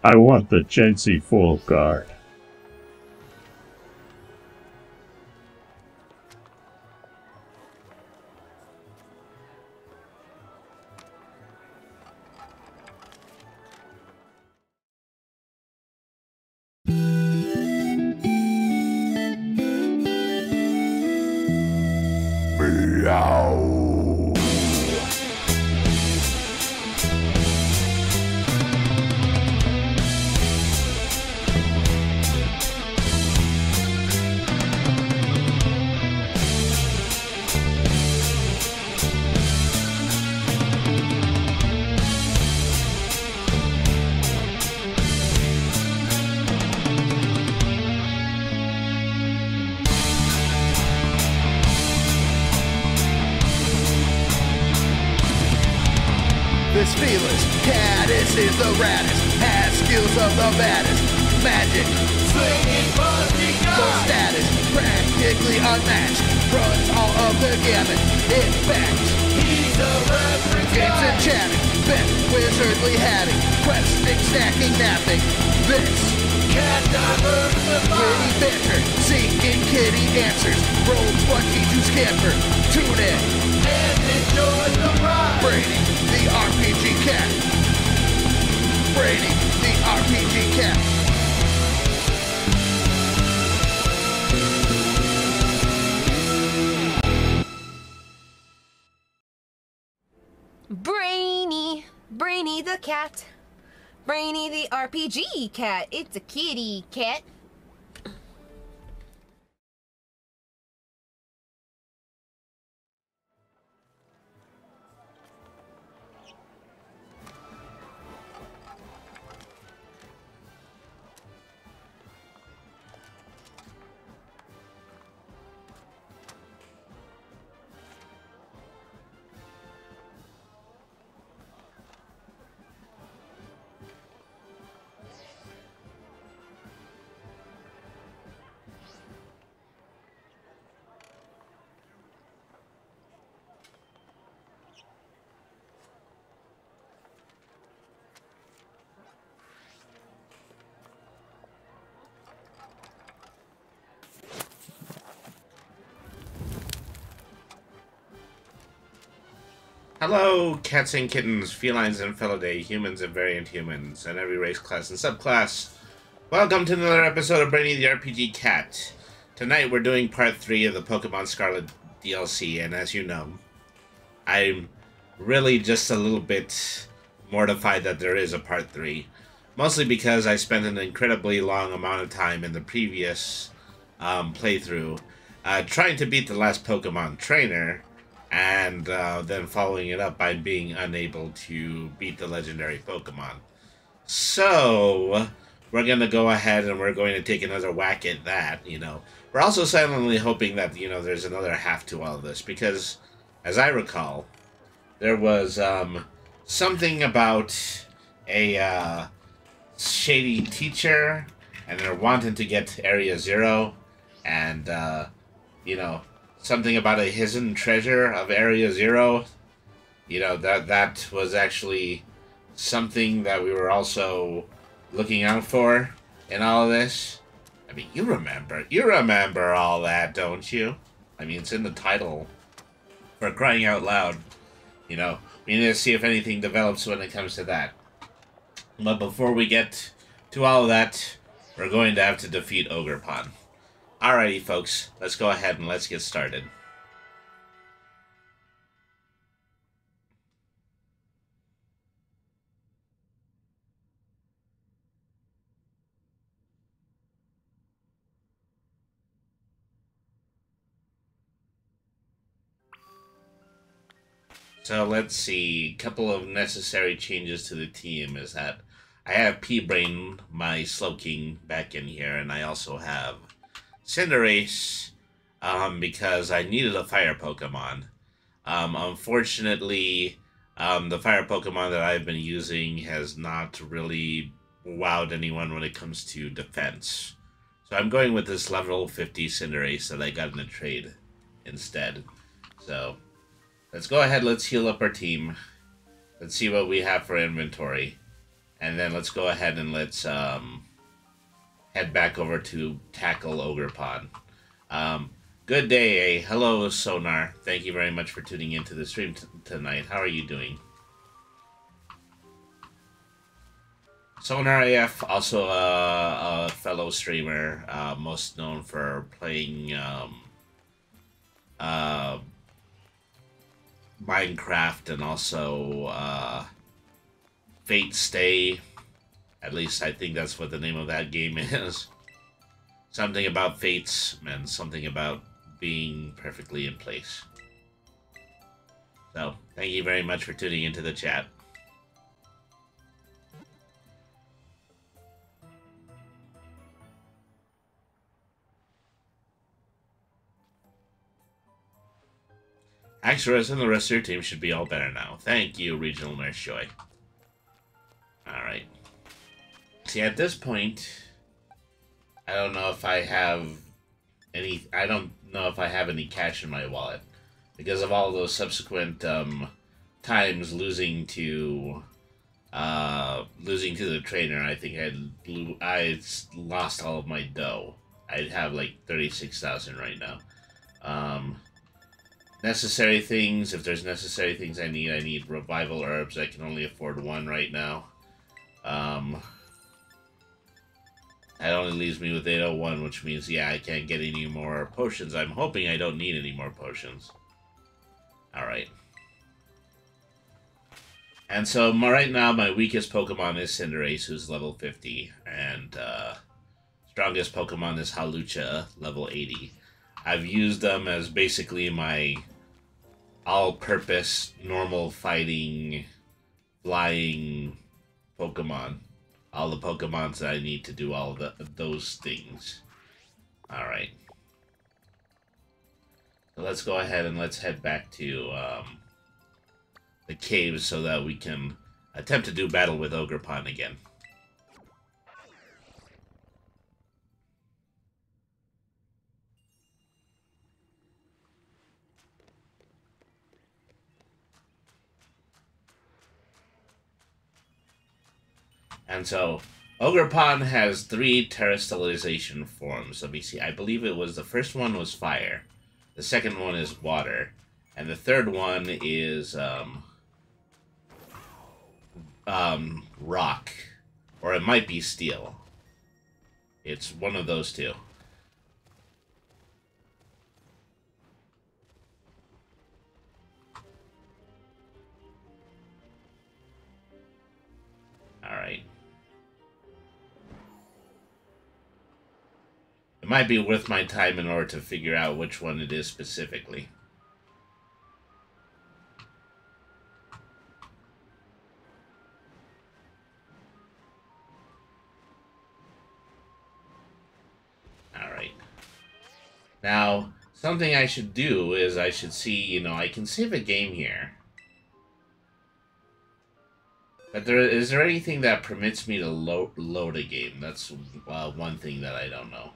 I want the Gensi full guard. This fearless caddis is the raddest, has skills of the baddest, magic, slinging busting guns, status, practically unmatched, runs all of the gamut, in fact, he's a reference games and chatting, bent wizardly hatting, questing, stacking, napping, this cat diversified, witty banter, seeking kitty answers, roll 20 to scamper, tune in, and enjoy the ride, Brady, the RPG cat. Brady, the RPG cat. Brainy the cat. Brainy the RPG cat. It's a kitty cat. Hello, cats and kittens, felines and felidae, humans and variant humans, and every race, class, and subclass. Welcome to another episode of Brainy the RPG Cat. Tonight we're doing part 3 of the Pokemon Scarlet DLC, and as you know, I'm really just a little bit mortified that there is a part 3. Mostly because I spent an incredibly long amount of time in the previous playthrough trying to beat the last Pokemon trainer, and then following it up by being unable to beat the legendary Pokemon. So, we're going to go ahead and we're going to take another whack at that, you know. We're also silently hoping that, you know, there's another half to all this, because, as I recall, there was something about a shady teacher, and they're wanting to get Area Zero, and, you know, something about a hidden treasure of Area Zero. You know, that was actually something that we were also looking out for in all of this. I mean, you remember all that, don't you? I mean, it's in the title. For crying out loud. You know, we need to see if anything develops when it comes to that. But before we get to all of that, we're going to have to defeat Ogerpon. Alrighty, folks, let's go ahead and let's get started. So let's see, a couple of necessary changes to the team is that I have P-Brain, my Slowking, back in here, and I also have Cinderace, because I needed a fire Pokemon. Unfortunately, the fire Pokemon that I've been using has not really wowed anyone when it comes to defense. So I'm going with this level 50 Cinderace that I got in a trade instead. So let's go ahead, let's heal up our team. Let's see what we have for inventory. And then let's go ahead and let's head back over to tackle Ogrepon. Good day. Hello, Sonar. Thank you very much for tuning into the stream tonight. How are you doing? Sonar AF, also a fellow streamer, most known for playing Minecraft and also Fate Stay. At least I think that's what the name of that game is. Something about fates and something about being perfectly in place. So, thank you very much for tuning into the chat. Axeros and the rest of your team should be all better now. Thank you, Regional Nurse Joy. Alright. See, at this point, I don't know if I have any cash in my wallet. Because of all those subsequent times losing to the trainer, I think I lost all of my dough. I'd have like 36,000 right now. Necessary things, if there's necessary things I need revival herbs. I can only afford one right now. That only leaves me with 801, which means, yeah, I can't get any more potions. I'm hoping I don't need any more potions. Alright. And so, right now, my weakest Pokemon is Cinderace, who's level 50. And, strongest Pokemon is Hawlucha, level 80. I've used them as basically my all-purpose, normal fighting, flying Pokemon. All the Pokemons that I need to do all of those things. Alright. So let's go ahead and let's head back to the caves so that we can attempt to do battle with Ogrepon again. And so, Ogrepon has 3 terrestrialization forms. Let me see. I believe it was the first one was fire. The second one is water. And the third one is, rock. Or it might be steel. It's one of those two. Alright. It might be worth my time in order to figure out which one it is specifically. Alright. Now, something I should do is I should see, you know, I can save a game here. But is there anything that permits me to load a game? That's one thing that I don't know.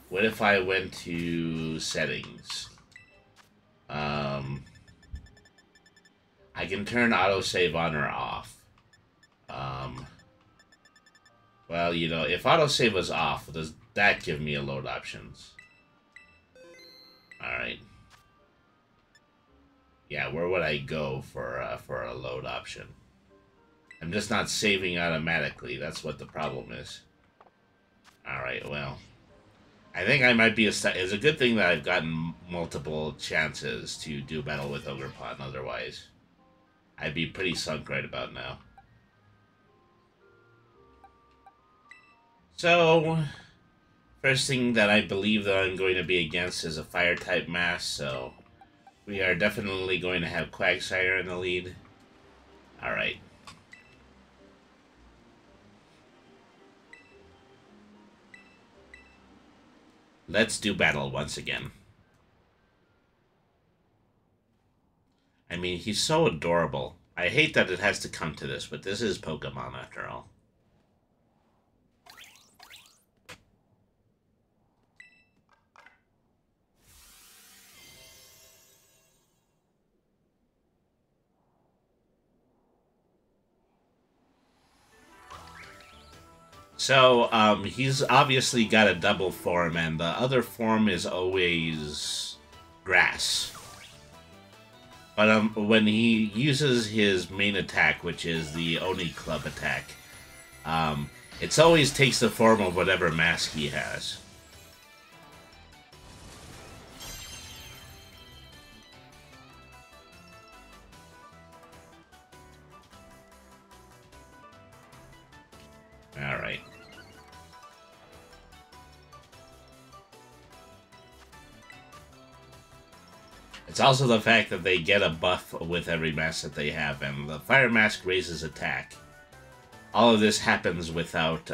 What if I went to settings? I can turn autosave on or off. Well, you know, if autosave was off, does that give me a load options? Alright. Yeah, where would I go for a load option? I'm just not saving automatically. That's what the problem is. Alright, well. I think I might be it's a good thing that I've gotten multiple chances to do battle with Ogrepon, otherwise I'd be pretty sunk right about now. So, first thing that I believe that I'm going to be against is a fire-type mass, so we are definitely going to have Quagsire in the lead. Alright. Let's do battle once again. I mean, he's so adorable. I hate that it has to come to this, but this is Pokemon after all. So, he's obviously got a double form, and the other form is always grass. But when he uses his main attack, which is the Oni Club attack, it always takes the form of whatever mask he has. Alright. It's also the fact that they get a buff with every mask that they have, and the fire mask raises attack. All of this happens without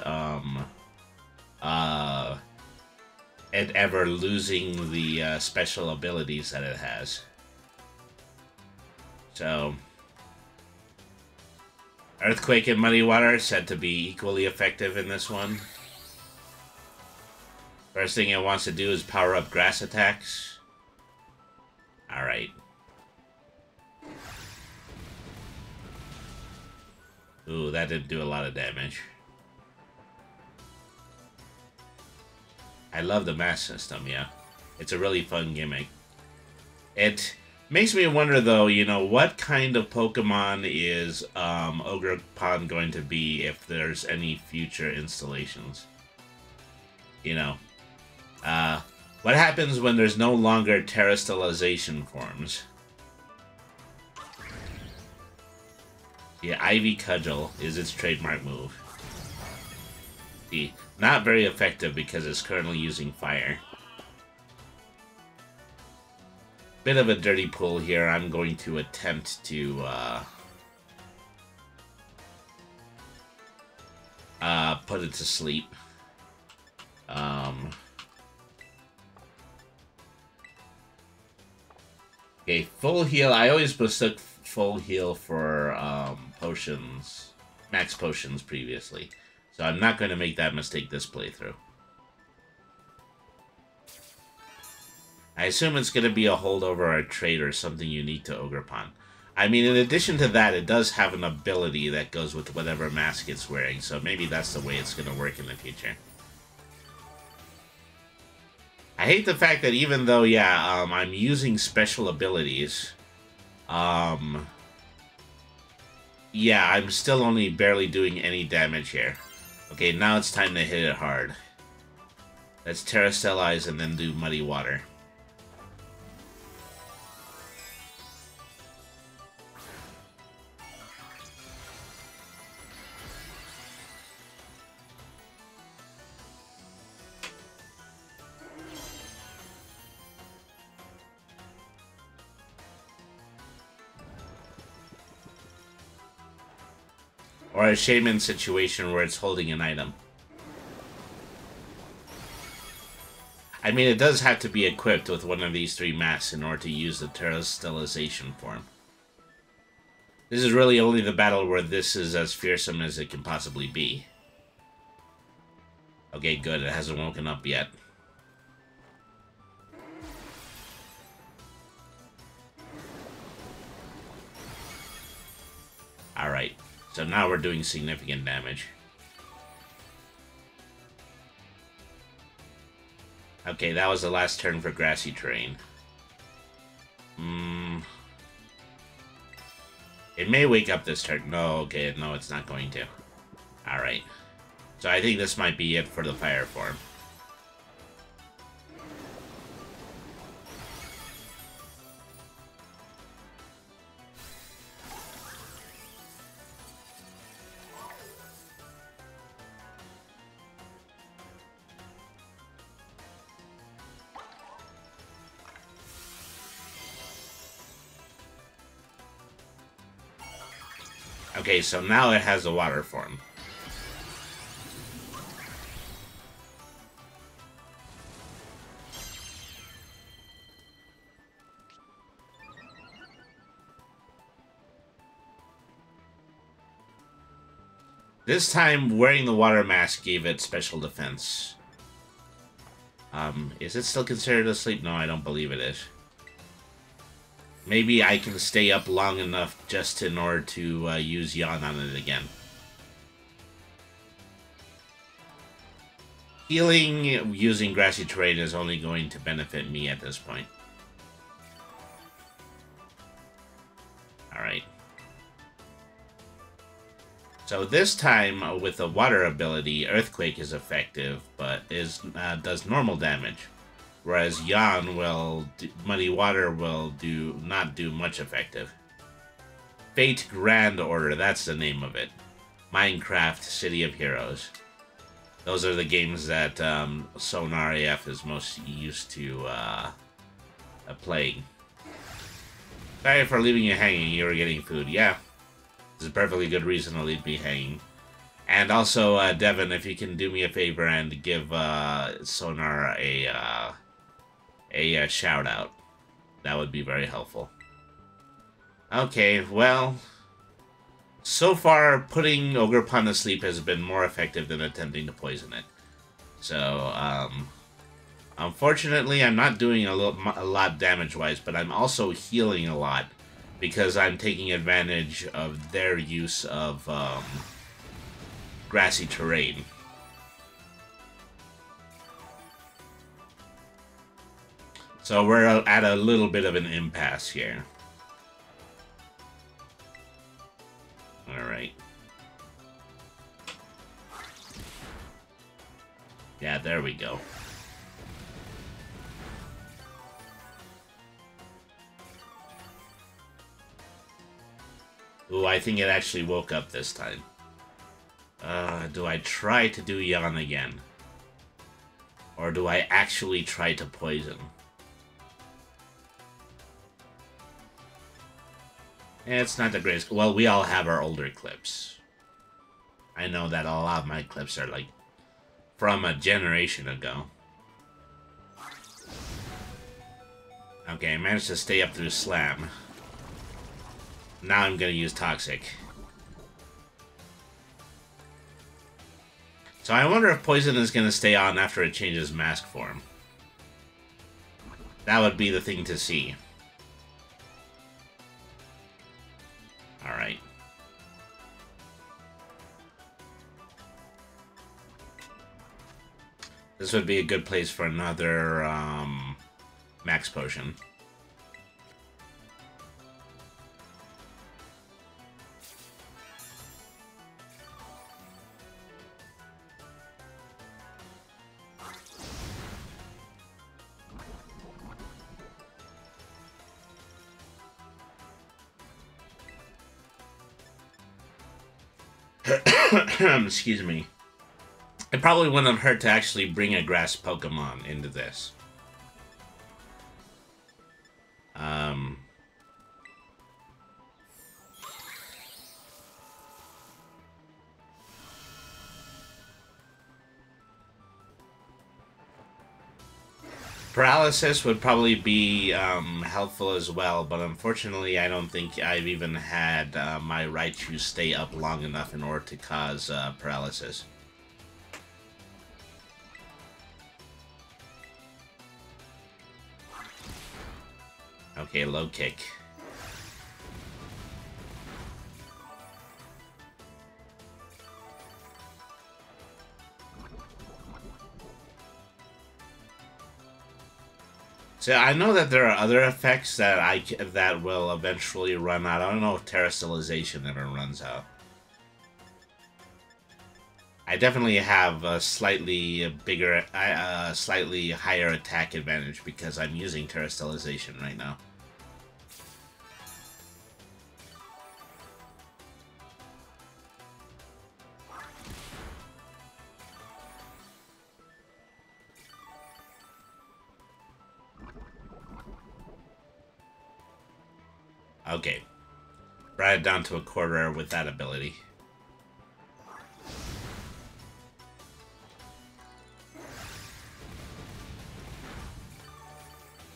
it ever losing the special abilities that it has. So, Earthquake and Muddy Water are said to be equally effective in this one. First thing it wants to do is power up grass attacks. Alright. Ooh, that didn't do a lot of damage. I love the mask system, yeah. It's a really fun gimmick. It makes me wonder, though, you know, what kind of Pokemon is Ogerpon going to be if there's any future installations? You know, what happens when there's no longer terrestrialization forms? Yeah, Ivy Cudgel is its trademark move. See, not very effective because it's currently using fire. Bit of a dirty pull here. I'm going to attempt to put it to sleep. Okay, full heal. I always mistook full heal for potions, max potions previously. So I'm not going to make that mistake this playthrough. I assume it's going to be a holdover or a trait or something unique to Ogerpon. I mean, in addition to that, it does have an ability that goes with whatever mask it's wearing, so maybe that's the way it's going to work in the future. I hate the fact that even though, yeah, I'm using special abilities, yeah, I'm still only barely doing any damage here. Okay, now it's time to hit it hard. Let's Terrastellize and then do Muddy Water. Or a Shaman situation where it's holding an item. I mean, it does have to be equipped with one of these three masks in order to use the Terrastellization form. This is really only the battle where this is as fearsome as it can possibly be. Okay, good. It hasn't woken up yet. Alright. So now we're doing significant damage. Okay, that was the last turn for grassy terrain. It may wake up this turn. No, okay, no, it's not going to. Alright. So I think this might be it for the fire form. Okay, so now it has a water form. This time, wearing the water mask gave it special defense. Is it still considered asleep? No, I don't believe it is. Maybe I can stay up long enough just in order to use Yawn on it again. Healing using grassy terrain is only going to benefit me at this point. Alright. So this time, with the water ability, Earthquake is effective, but does normal damage. Whereas Muddy Water will not do much effective. Fate Grand Order, that's the name of it. Minecraft City of Heroes. Those are the games that Sonar AF is most used to playing. Sorry for leaving you hanging, you were getting food. Yeah, this is a perfectly good reason to leave me hanging. And also, Devin, if you can do me a favor and give Sonar a shout out, that would be very helpful. Okay, well, so far putting Ogerpon to sleep has been more effective than attempting to poison it. So, unfortunately, I'm not doing a lot damage-wise, but I'm also healing a lot because I'm taking advantage of their use of grassy terrain. So we're at a little bit of an impasse here. Alright. Yeah, there we go. Ooh, I think it actually woke up this time. Do I try to do Yawn again? Or do I actually try to poison? It's not the greatest. Well, we all have our older clips. I know that a lot of my clips are, like, from a generation ago. Okay, I managed to stay up through Slam. Now I'm gonna use Toxic. So I wonder if Poison is gonna stay on after it changes mask form. That would be the thing to see. Alright. This would be a good place for another max potion. Excuse me. It probably wouldn't hurt to actually bring a grass Pokemon into this. Paralysis would probably be helpful as well, but unfortunately I don't think I've even had my Raichu stay up long enough in order to cause paralysis. Okay, low kick. So I know that there are other effects that that will eventually run out. I don't know if Terastallization ever runs out. I definitely have a slightly bigger, slightly higher attack advantage because I'm using Terastallization right now. Okay. Brought it down to a quarter with that ability.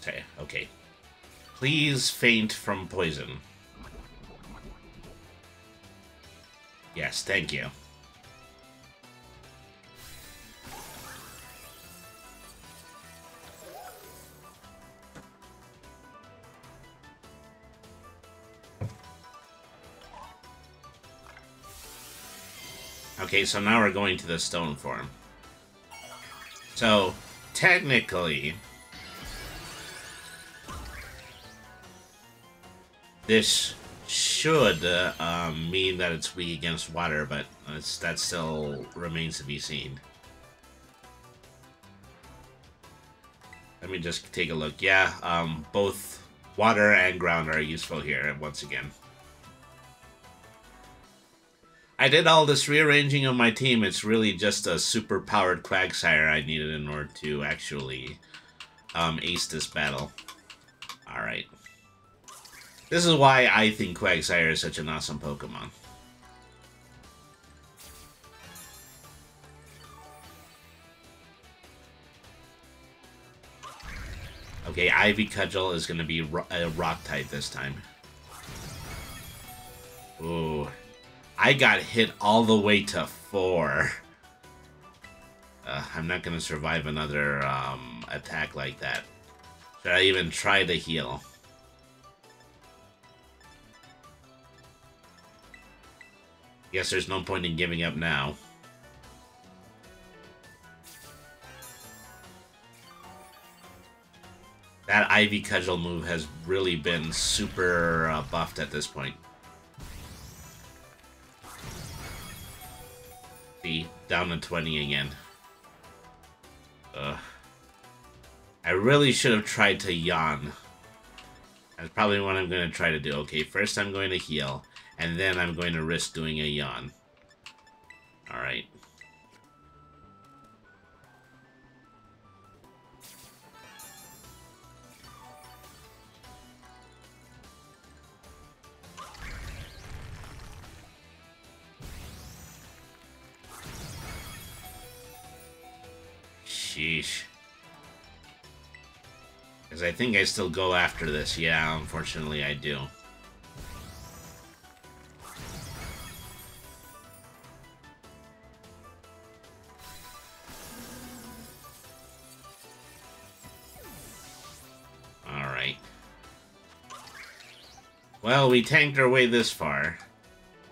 Okay, okay. Please faint from poison. Yes, thank you. Okay, so now we're going to the stone form. So, technically, this should mean that it's weak against water, but that still remains to be seen. Let me just take a look. Yeah, both water and ground are useful here once again. I did all this rearranging of my team. It's really just a super powered Quagsire I needed in order to actually ace this battle. Alright. This is why I think Quagsire is such an awesome Pokemon. Okay, Ivy Cudgel is going to be a rock type this time. Ooh. I got hit all the way to 4. I'm not going to survive another attack like that. Should I even try to heal? Guess there's no point in giving up now. That Ivy Cudgel move has really been super buffed at this point. See, down to 20 again. I really should have tried to yawn. That's probably what I'm going to try to do. Okay, first I'm going to heal, and then I'm going to risk doing a yawn. Alright. Sheesh. Because I think I still go after this. Yeah, unfortunately I do. Alright. Well, we tanked our way this far.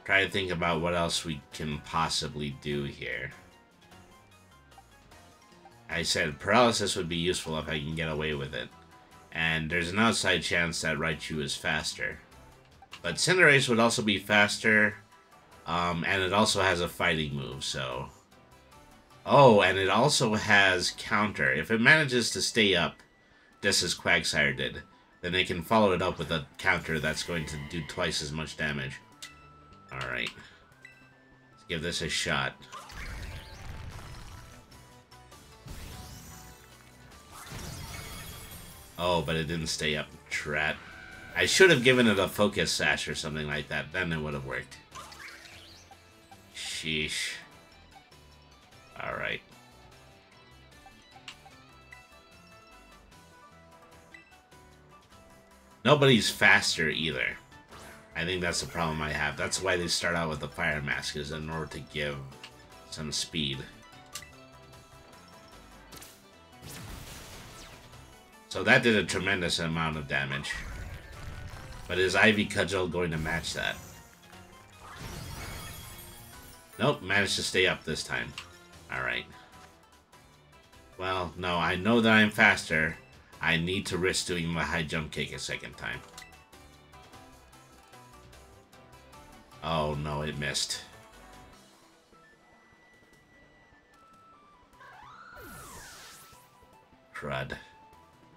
Try to think about what else we can possibly do here. I said paralysis would be useful if I can get away with it. And there's an outside chance that Raichu is faster. But Cinderace would also be faster. And it also has a fighting move, so... Oh, and it also has counter. If it manages to stay up, just as Quagsire did, then they can follow it up with a counter that's going to do twice as much damage. Alright. Let's give this a shot. Oh, but it didn't stay up. Trat. I should have given it a focus sash or something like that. Then it would have worked. Sheesh. Alright. Nobody's faster either. I think that's the problem I have. That's why they start out with the Fire Mask, is in order to give some speed. So that did a tremendous amount of damage. But is Ivy Cudgel going to match that? Nope, managed to stay up this time. Alright. Well, no, I know that I'm faster. I need to risk doing my high jump kick a second time. Oh no, it missed. Crud.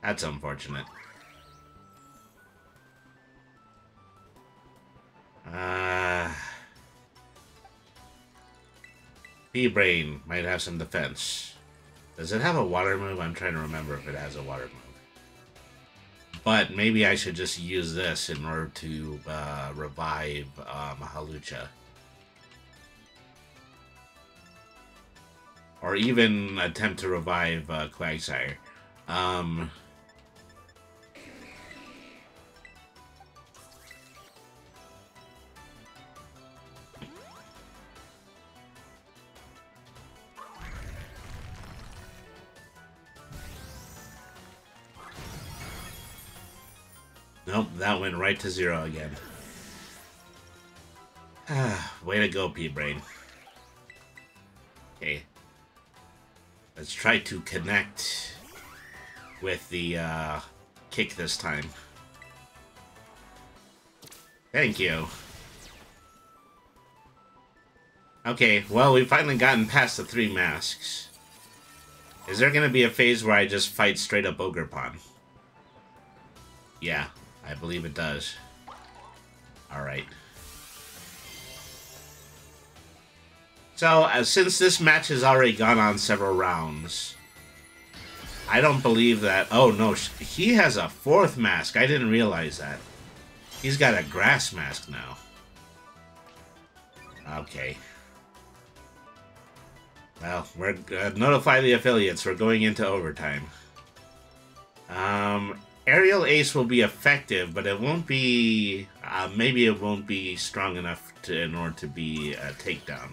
That's unfortunate. P-Brain might have some defense. Does it have a water move? I'm trying to remember if it has a water move. But maybe I should just use this in order to revive Mahalucha. Or even attempt to revive Quagsire. Nope, that went right to 0 again. Way to go, P-Brain. Okay. Let's try to connect with the kick this time. Thank you. Okay, well, we've finally gotten past the 3 masks. Is there gonna be a phase where I just fight straight up Ogre Pawn? Yeah, I believe it does. Alright. So, since this match has already gone on several rounds, I don't believe that... Oh, no, he has a 4th mask. I didn't realize that. He's got a grass mask now. Okay. Well, we're notify the affiliates. We're going into overtime. Aerial Ace will be effective, but it won't be... maybe it won't be strong enough in order to be a takedown.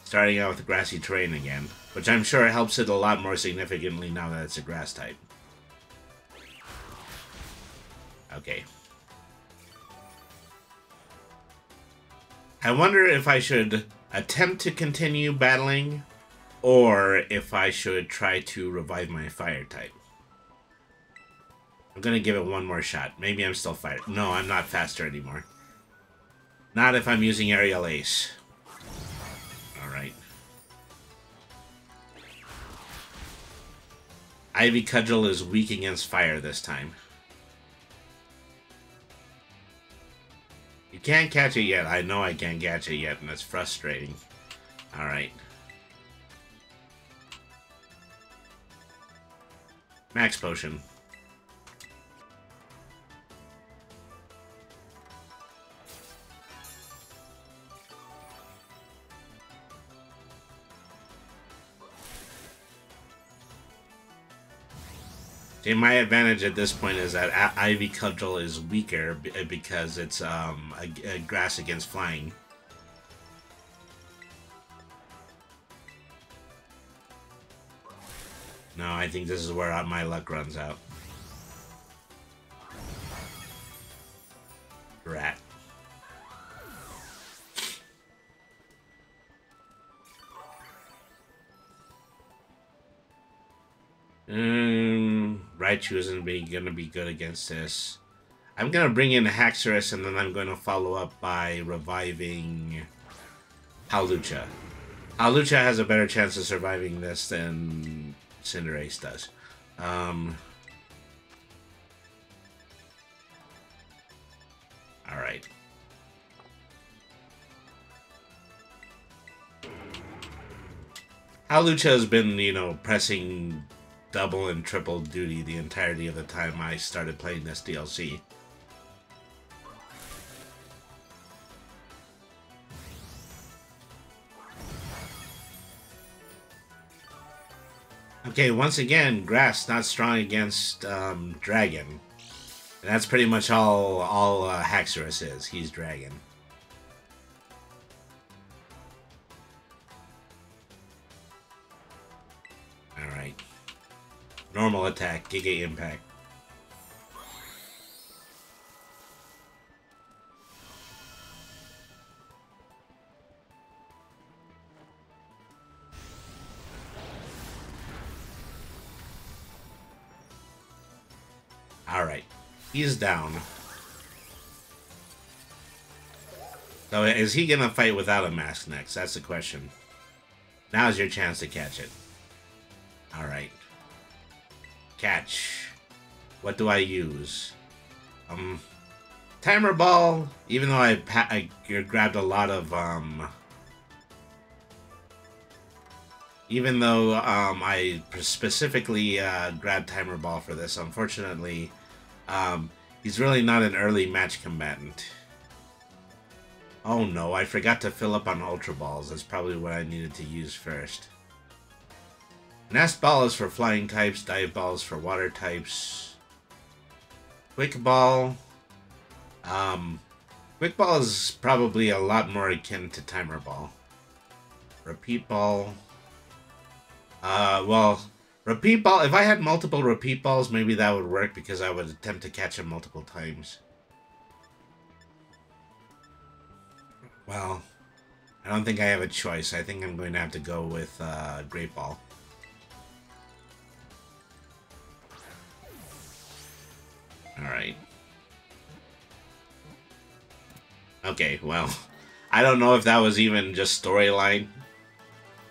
Starting out with grassy terrain again, which I'm sure helps it a lot more significantly now that it's a grass type. Okay. I wonder if I should attempt to continue battling, or if I should try to revive my fire type. I'm gonna give it one more shot. Maybe I'm still fire. No, I'm not faster anymore. Not if I'm using Aerial Ace. Alright. Ivy Cudgel is weak against fire this time. You can't catch it yet. I know I can't catch it yet, and it's frustrating. Alright. Max Potion. See, my advantage at this point is that Ivy Cudgel is weaker because it's a grass against flying. No, I think this is where my luck runs out. Rat. Raichu isn't gonna be good against this. I'm gonna bring in Haxorus, and then I'm gonna follow up by reviving Hawlucha. Hawlucha has a better chance of surviving this than Cinderace does. Alright. Hawlucha has been, you know, pressing double and triple duty the entirety of the time I started playing this DLC. Okay, once again, grass not strong against dragon. And that's pretty much all Haxorus is. He's dragon. Alright. Normal attack, Giga Impact. Alright, he's down. So is he gonna fight without a mask next? That's the question. Now's your chance to catch it. Alright. Catch. What do I use? Timer Ball, even though I grabbed a lot of, even though I specifically grabbed Timer Ball for this, unfortunately, he's really not an early match combatant. Oh no, I forgot to fill up on Ultra Balls. That's probably what I needed to use first. Nest Ball is for flying types, Dive Ball is for water types. Quick Ball. Quick Ball is probably a lot more akin to Timer Ball. Repeat Ball. Well, Repeat Ball, if I had multiple Repeat Balls, maybe that would work because I would attempt to catch him multiple times. Well, I don't think I have a choice. I think I'm going to have to go with Great Ball. Alright. Okay, well, I don't know if that was even just storyline,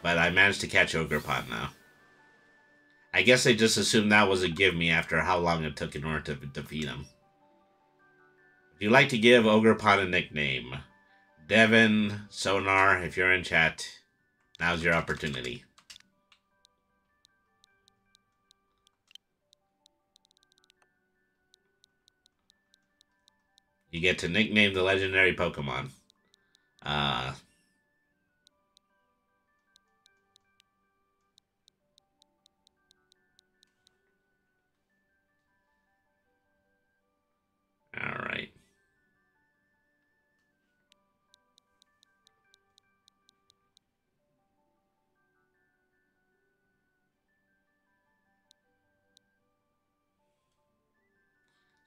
but I managed to catch Ogerpon now. I guess they just assumed that was a give me after how long it took in order to defeat him. If you'd like to give Ogerpon a nickname, Devin, Sonar, if you're in chat, now's your opportunity. You get to nickname the legendary Pokemon. Alright.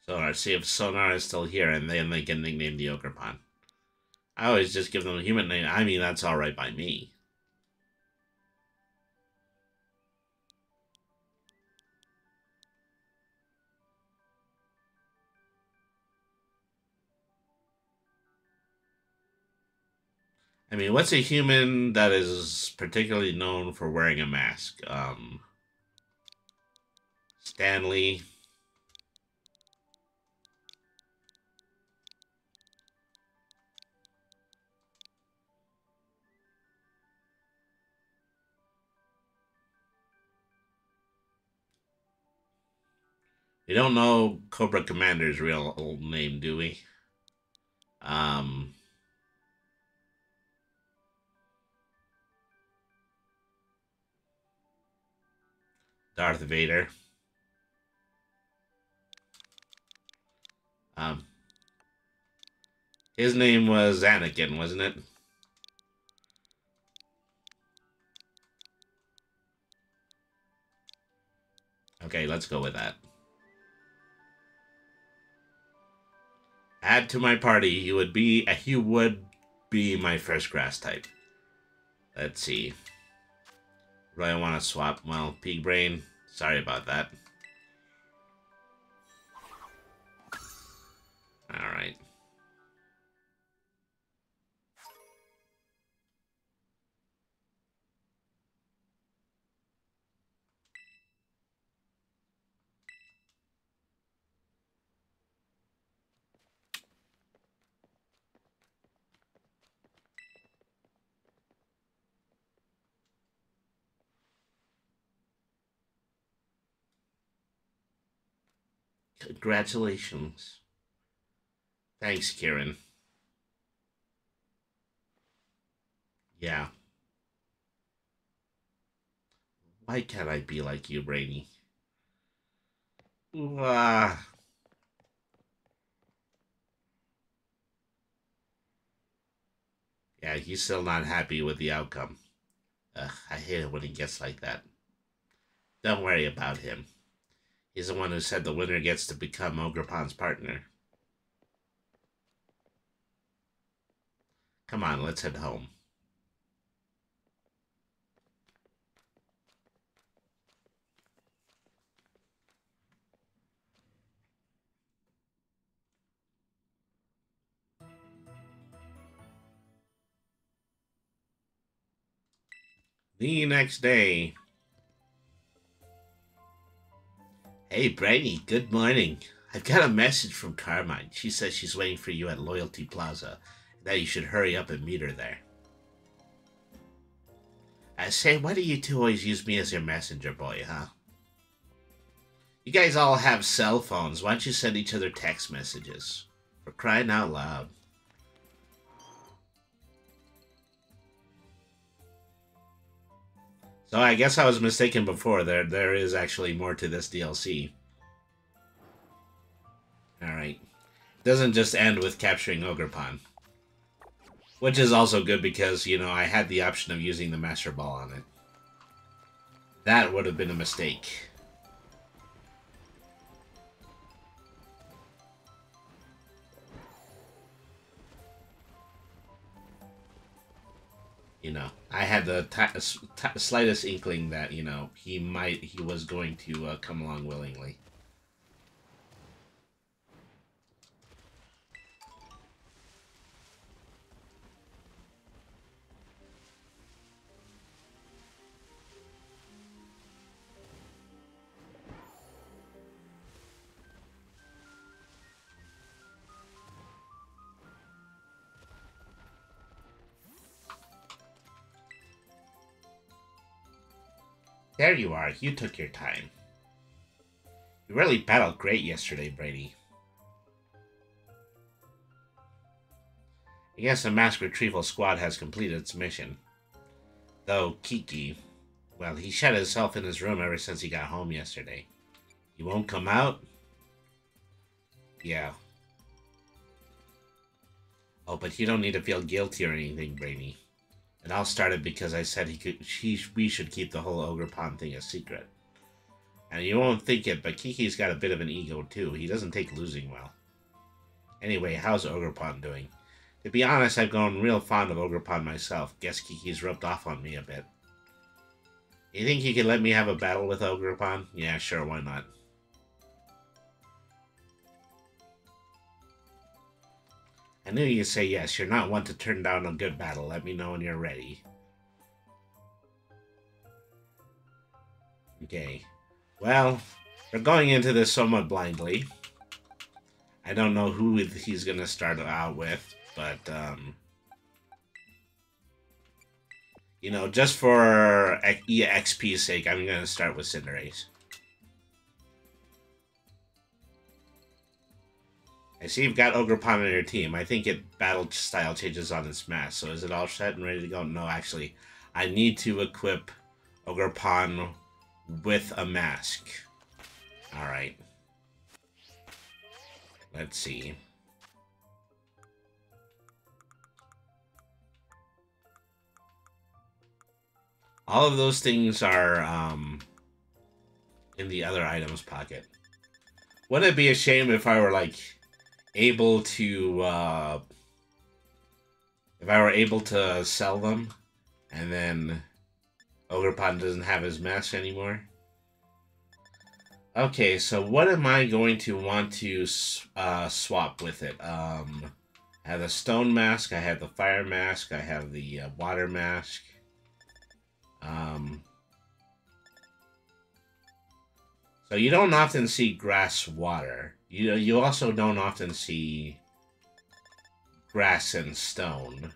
Sonar, see if Sonar is still here, and then they can nickname the Ogerpon. I always just give them a human name. I mean, that's alright by me. I mean, what's a human that is particularly known for wearing a mask? Stanley. We don't know Cobra Commander's real old name, do we? Darth Vader. His name was Anakin, wasn't it? Okay, let's go with that. Add to my party. He would be my first grass type. Let's see. Do I want to swap? Well, Pig Brain. Sorry about that. Alright. Congratulations. Thanks, Kieran. Yeah. Why can't I be like you, Brainy? Yeah, he's still not happy with the outcome. Ugh, I hate it when he gets like that. Don't worry about him. He's the one who said the winner gets to become Ogerpon's partner. Come on, let's head home. The next day. Hey, Brainy, good morning. I've got a message from Carmine. She says she's waiting for you at Loyalty Plaza, and that you should hurry up and meet her there. I say, why do you two always use me as your messenger boy, huh? You guys all have cell phones. Why don't you send each other text messages? For crying out loud. So I guess I was mistaken before. There is actually more to this DLC. Alright. Doesn't just end with capturing Ogerpon. Which is also good because, you know, I had the option of using the Master Ball on it. That would have been a mistake. You know, I had the slightest inkling that, you know, he was going to come along willingly. There you are. You took your time. You really battled great yesterday, Brady. I guess the mask retrieval squad has completed its mission. Though Kiki, well, he shut himself in his room ever since he got home yesterday. He won't come out? Yeah. Oh, but you don't need to feel guilty or anything, Brady. It all started because I said we should keep the whole Ogre Pond thing a secret. And you won't think it, but Kiki's got a bit of an ego too. He doesn't take losing well. Anyway, how's Ogre Pond doing? To be honest, I've grown real fond of Ogre Pond myself. Guess Kiki's rubbed off on me a bit. You think you could let me have a battle with Ogre Pond? Yeah, sure, why not? I knew you'd say yes. You're not one to turn down a good battle. Let me know when you're ready. Okay. Well, we're going into this somewhat blindly. I don't know who he's going to start out with, but, you know, just for EXP's sake, I'm going to start with Cinderace. I see you've got Ogre Pond on your team. I think battle style changes on its mask. So is it all set and ready to go? No, actually, I need to equip Ogre Pond with a mask. Alright. Let's see. All of those things are in the other items pocket. Wouldn't it be a shame if I were like able to sell them, and then Ogre Pond doesn't have his mask anymore? Okay, so what am I going to want to swap with it? I have the stone mask, I have the fire mask, I have the water mask. So you don't often see grass water. You also don't often see grass and stone.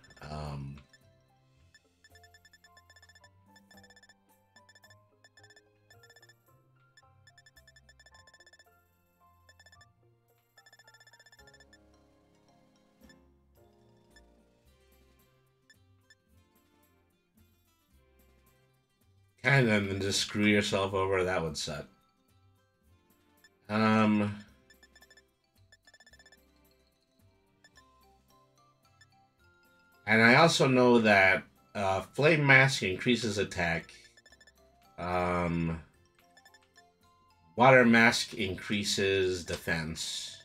Kind of, and just screw yourself over, that would suck. And I also know that Flame Mask increases attack. Water Mask increases defense.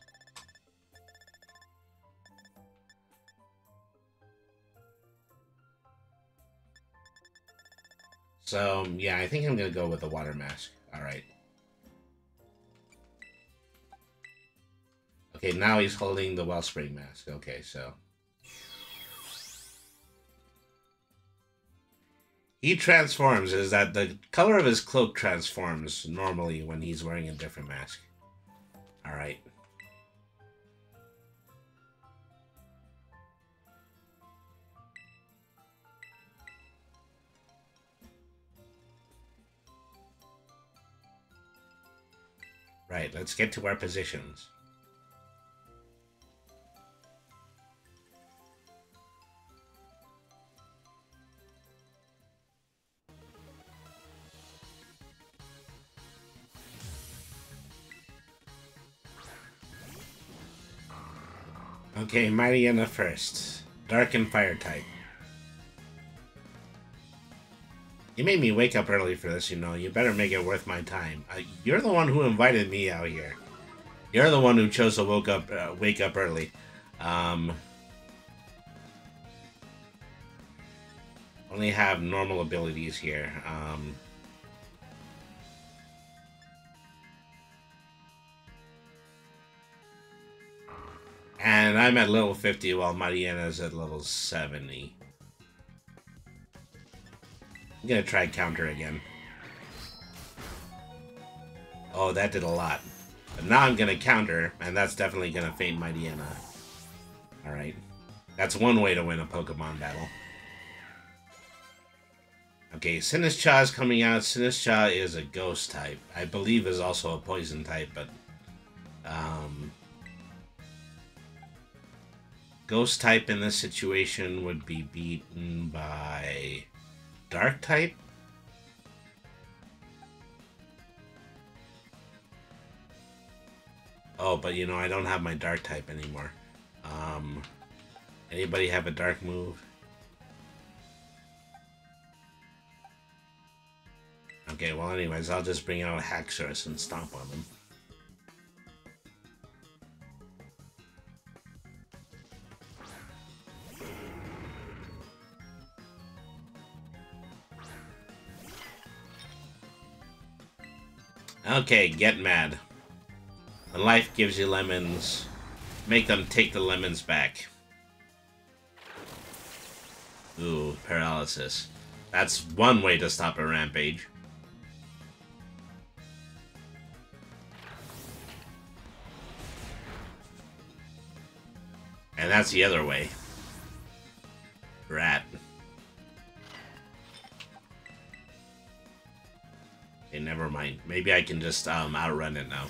So, yeah, I think I'm going to go with the Water Mask. Alright. Okay, now he's holding the Wellspring Mask. Okay, so... he transforms, is that the color of his cloak transforms normally when he's wearing a different mask. Alright. Right, let's get to our positions. Okay, Mariana first. Dark and Fire type. You made me wake up early for this, you know. You better make it worth my time. You're the one who invited me out here. You're the one who chose to wake up early. Well, Only have normal abilities here. And I'm at level 50 while Mariana's at level 70. I'm gonna try counter again. Oh, that did a lot. But now I'm gonna counter, and that's definitely gonna faint Mariana. Alright. That's one way to win a Pokemon battle. Okay, Sinistcha is coming out. Sinistcha is a ghost type. I believe is also a poison type, but... Ghost type in this situation would be beaten by Dark type. Oh, but you know, I don't have my Dark type anymore. Anybody have a Dark move? Okay, well anyways, I'll just bring out Haxorus and stomp on them. Okay, get mad. When life gives you lemons, make them take the lemons back. Ooh, paralysis. That's one way to stop a rampage. And that's the other way. Rat. Okay, never mind. Maybe I can just outrun it now.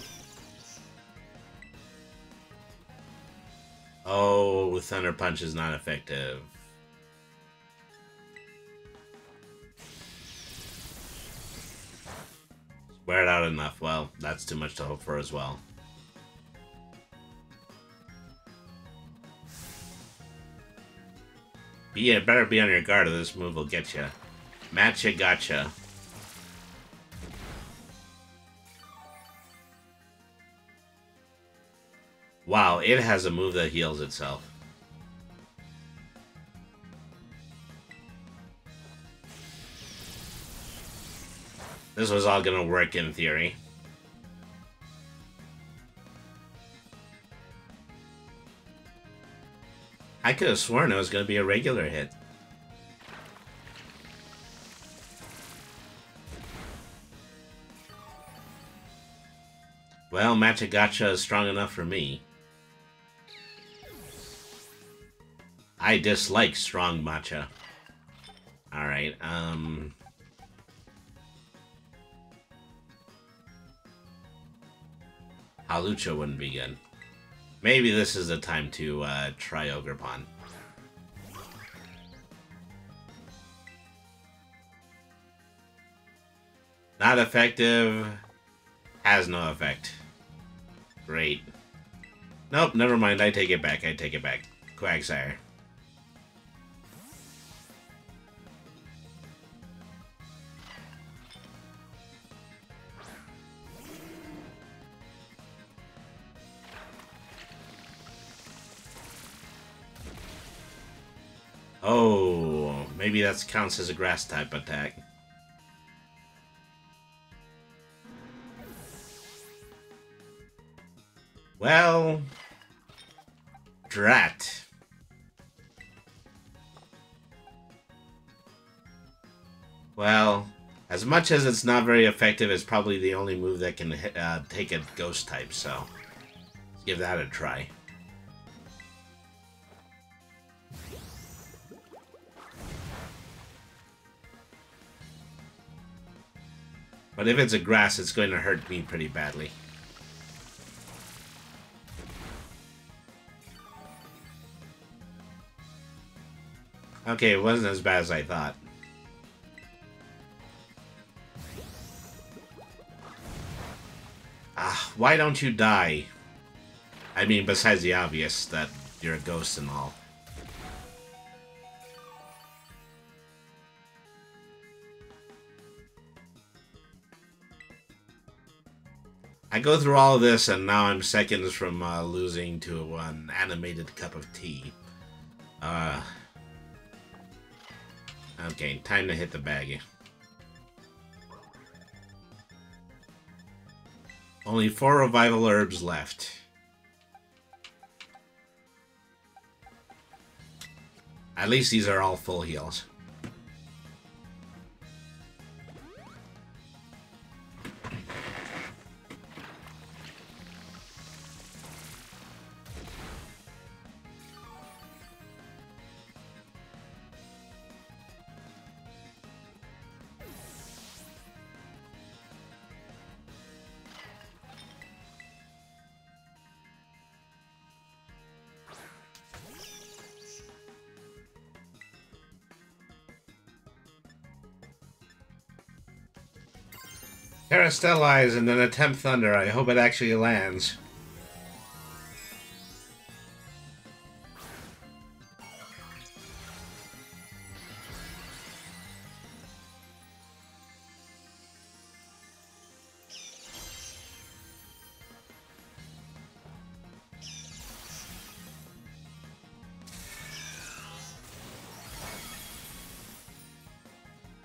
Oh, Thunder Punch is not effective. Wear it out enough. Well, that's too much to hope for as well. Better be on your guard or this move will get you. Matcha gotcha. Wow, it has a move that heals itself. This was all gonna work in theory. I could have sworn it was gonna be a regular hit. Well, Matcha Gotcha is strong enough for me. I dislike strong matcha. Alright, Halucha wouldn't be good. Maybe this is the time to try Ogerpon. Not effective. Has no effect. Great. Nope, never mind. I take it back. I take it back. Quagsire. Oh, maybe that counts as a grass type attack. Well, drat. Well, as much as it's not very effective, it's probably the only move that can take a ghost type, so let's give that a try. But if it's a grass, it's going to hurt me pretty badly. Okay, it wasn't as bad as I thought. Ah, why don't you die? I mean, besides the obvious that you're a ghost and all. I go through all of this and now I'm seconds from losing to an animated cup of tea. Okay, time to hit the bag. Only 4 revival herbs left. At least these are all full heals. Terra Stellize and then attempt Thunder. I hope it actually lands.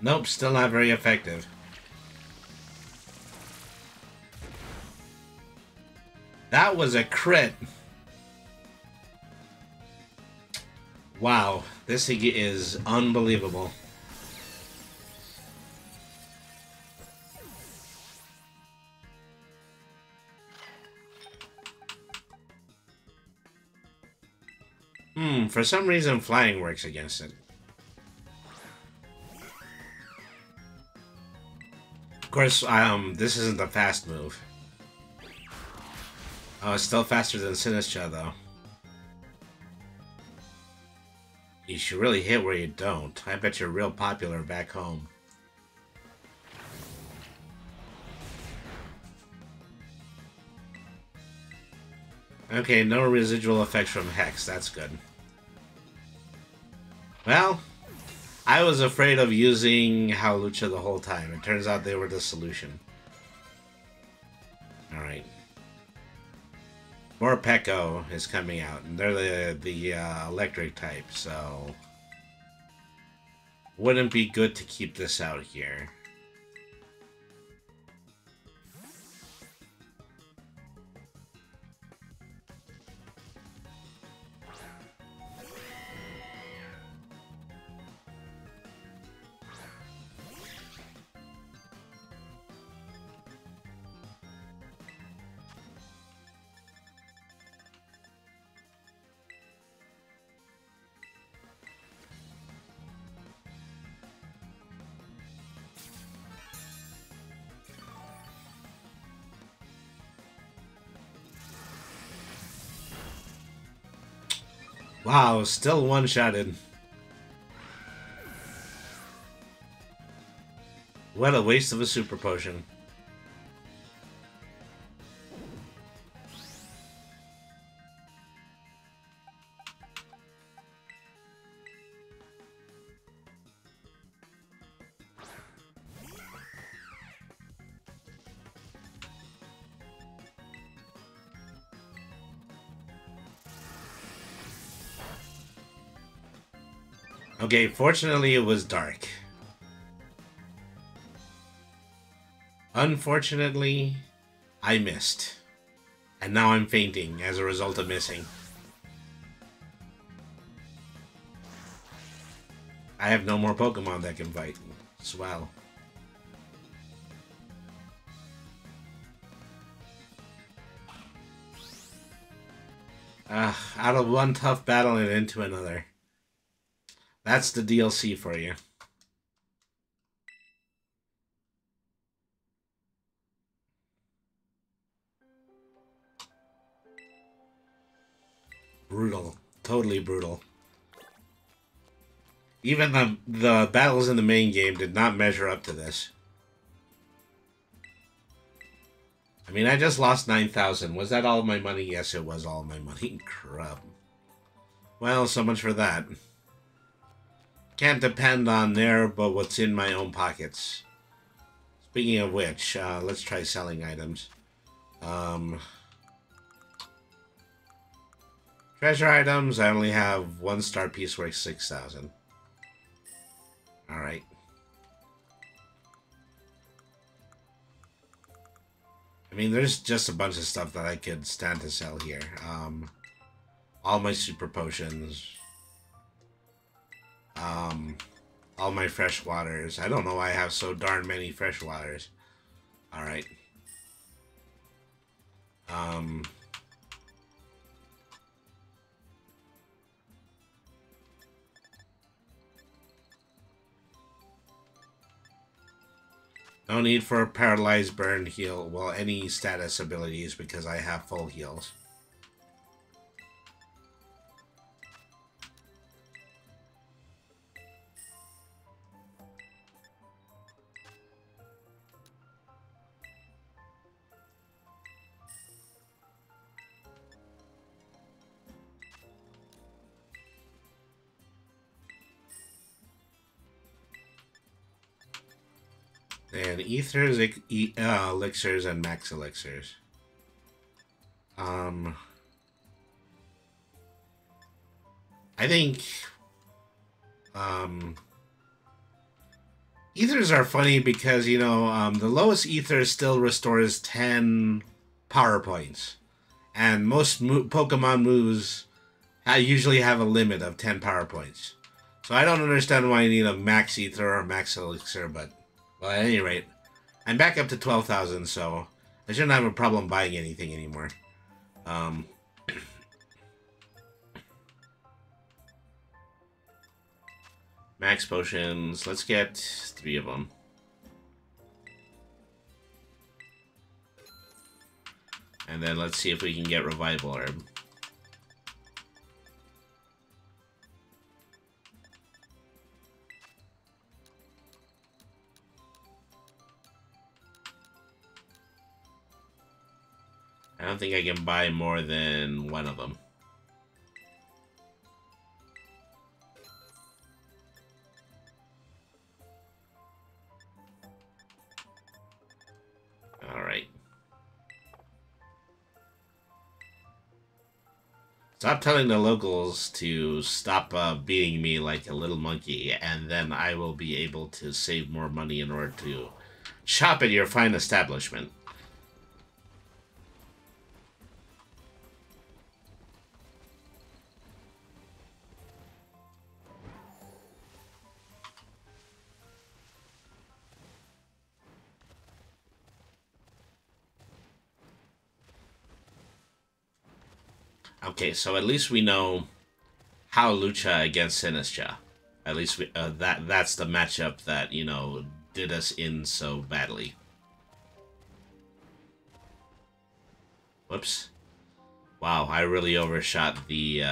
Nope, still not very effective. That was a crit. Wow, this thing is unbelievable. For some reason flying works against it. Of course, this isn't a fast move. Oh, it's still faster than Sinistra, though. You should really hit where you don't. I bet you're real popular back home. Okay, no residual effects from Hex. That's good. Well, I was afraid of using Howlucha the whole time. It turns out they were the solution. Alright. More Peko is coming out, and they're the electric type, so wouldn't be good to keep this out here. Wow, still one-shotted. What a waste of a super potion. Okay, fortunately it was dark. Unfortunately, I missed. And now I'm fainting as a result of missing. I have no more Pokemon that can fight. Swell. Out of one tough battle and into another. That's the DLC for you. Brutal. Totally brutal. Even the battles in the main game did not measure up to this. I mean, I just lost 9,000. Was that all of my money? Yes, it was all of my money. Crap. Well, so much for that. Can't depend on there, but what's in my own pockets. Speaking of which, let's try selling items. Treasure items, I only have 1 star piece worth 6,000. Alright. I mean, there's just a bunch of stuff that I could stand to sell here. All my super potions. All my fresh waters. I don't know why I have so darn many fresh waters. Alright. No need for paralyzed, burn, heal. Well, any status abilities because I have full heals. And ethers, elixirs, and max elixirs. I think ethers are funny because, you know, the lowest ether still restores 10 power points. And most Pokemon moves usually have a limit of 10 power points. So I don't understand why you need a max ether or max elixir, but... Well, at any rate, I'm back up to 12,000, so I shouldn't have a problem buying anything anymore. Max potions. Let's get 3 of them. And then let's see if we can get Revival Herb. I don't think I can buy more than 1 of them. Alright. Stop telling the locals to stop beating me like a little monkey, and then I will be able to save more money in order to shop at your fine establishment. Okay, so at least we know how Lucha against Sinistra. At least we, that's the matchup that, you know, did us in so badly. Whoops. Wow, I really overshot the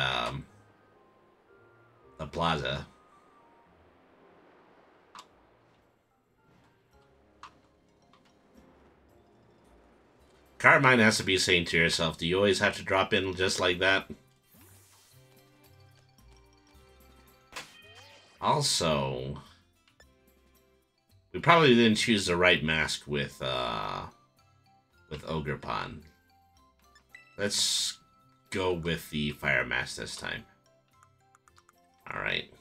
plaza. Carmine has to be saying to yourself, do you always have to drop in just like that? Also, we probably didn't choose the right mask with Ogre Pond. Let's go with the Fire Mask this time. Alright.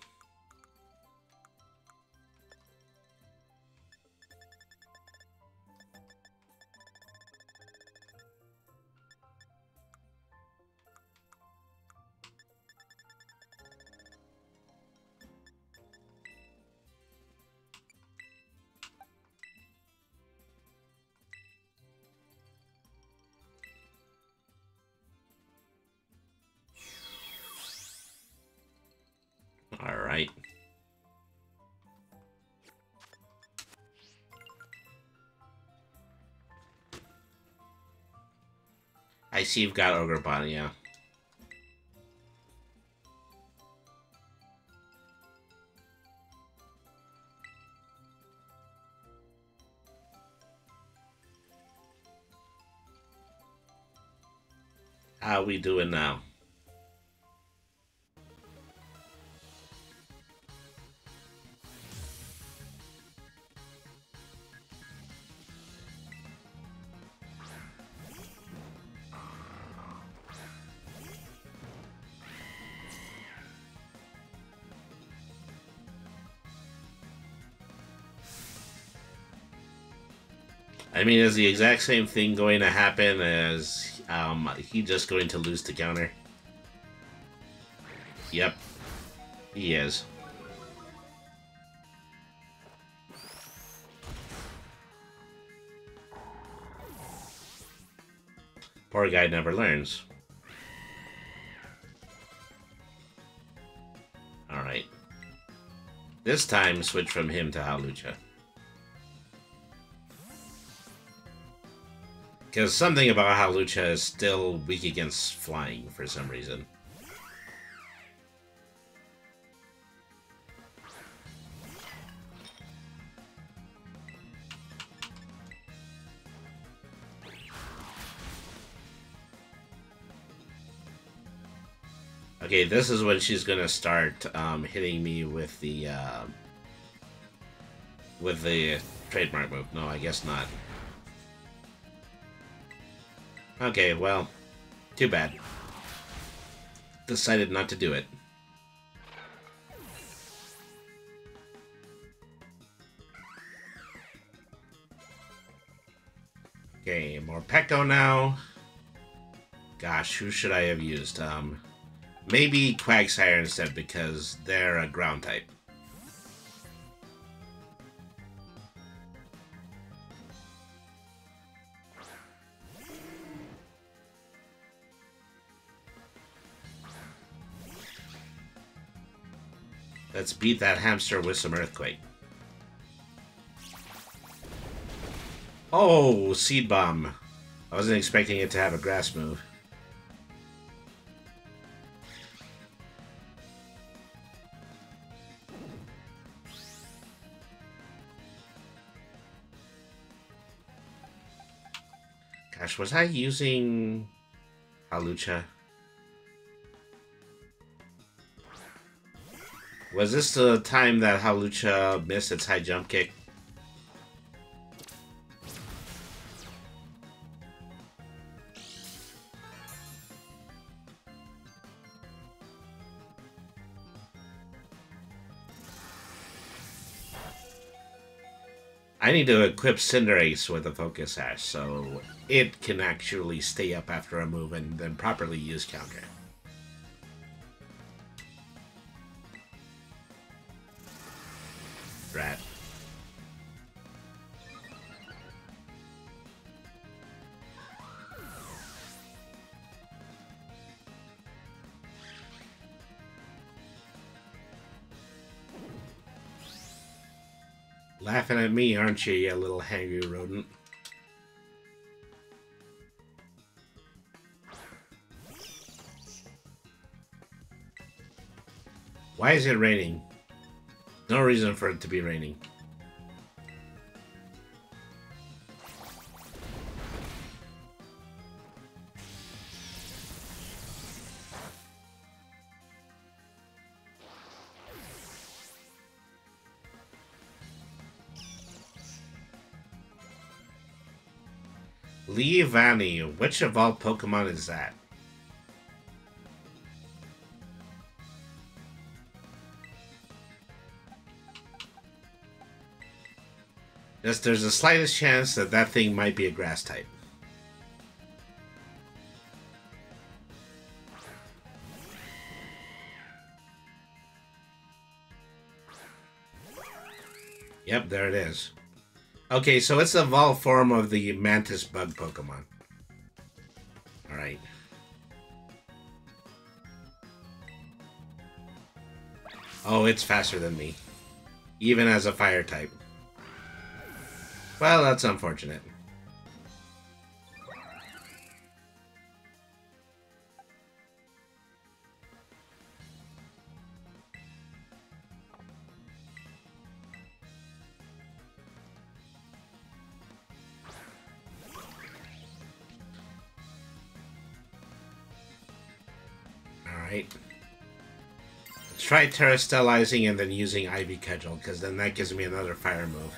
Alright. I see you've got Ogre Pond, yeah. How we doing now? I mean, is the exact same thing going to happen as he just going to lose to counter? Yep, he is. Poor guy never learns. Alright. This time, switch from him to Hawlucha. Because something about Hawlucha is still weak against flying for some reason. Okay, this is when she's gonna start hitting me with the trademark move. No, I guess not. Okay, well, too bad. Decided not to do it. Okay, more Pecco now. Gosh, who should I have used? Maybe Quagsire instead, because they're a ground type. Let's beat that hamster with some Earthquake. Oh, Seed Bomb. I wasn't expecting it to have a grass move. Gosh, was I using Hawlucha? Was this the time that Hawlucha missed its high jump kick? I need to equip Cinderace with a Focus Sash so it can actually stay up after a move and then properly use counter. Rat. Laughing at me, aren't you, you little hangry rodent? Why is it raining? No reason for it to be raining. Leavanny, which of all Pokemon is that? Yes, there's the slightest chance that that thing might be a grass type. Yep, there it is. Okay, so it's the evolved form of the Mantis Bug Pokemon. Alright. Oh, it's faster than me. Even as a fire type. Well, that's unfortunate. Alright. Let's try Terrastellizing and then using Ivy Cudgel, because then that gives me another fire move.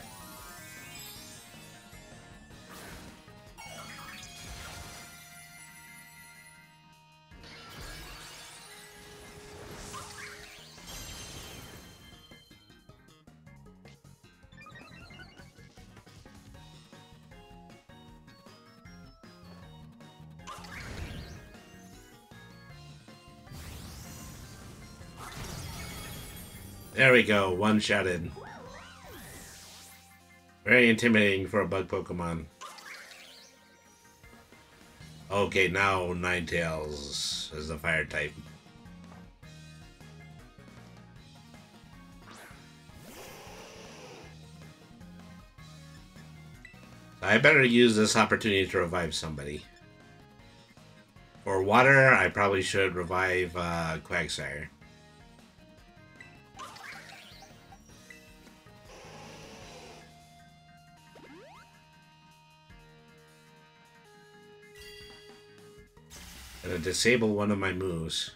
There we go, one-shotted. Very intimidating for a bug Pokemon. Okay, now Ninetales is the fire type. I better use this opportunity to revive somebody. For water, I probably should revive Quagsire. Gonna disable one of my moves,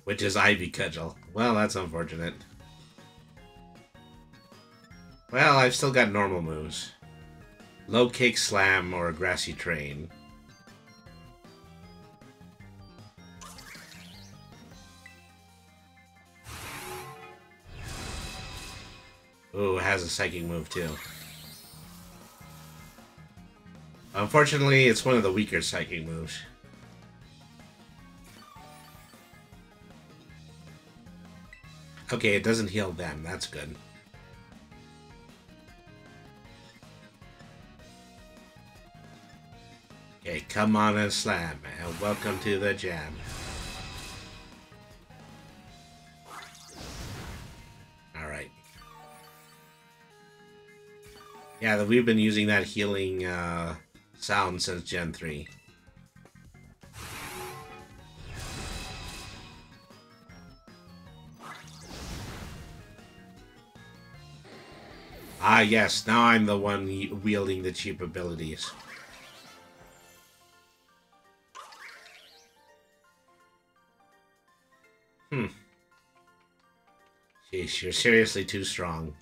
which is Ivy Cudgel. Well, that's unfortunate. Well, I've still got normal moves. Low Kick Slam or Grassy Train. Ooh, it has a psychic move too. Unfortunately, it's one of the weaker psychic moves. Okay, it doesn't heal them. That's good. Okay, come on and slam, and welcome to the jam. Alright. Yeah, we've been using that healing sound since Gen 3. Ah, yes, now I'm the one wielding the cheap abilities. Jeez, you're seriously too strong.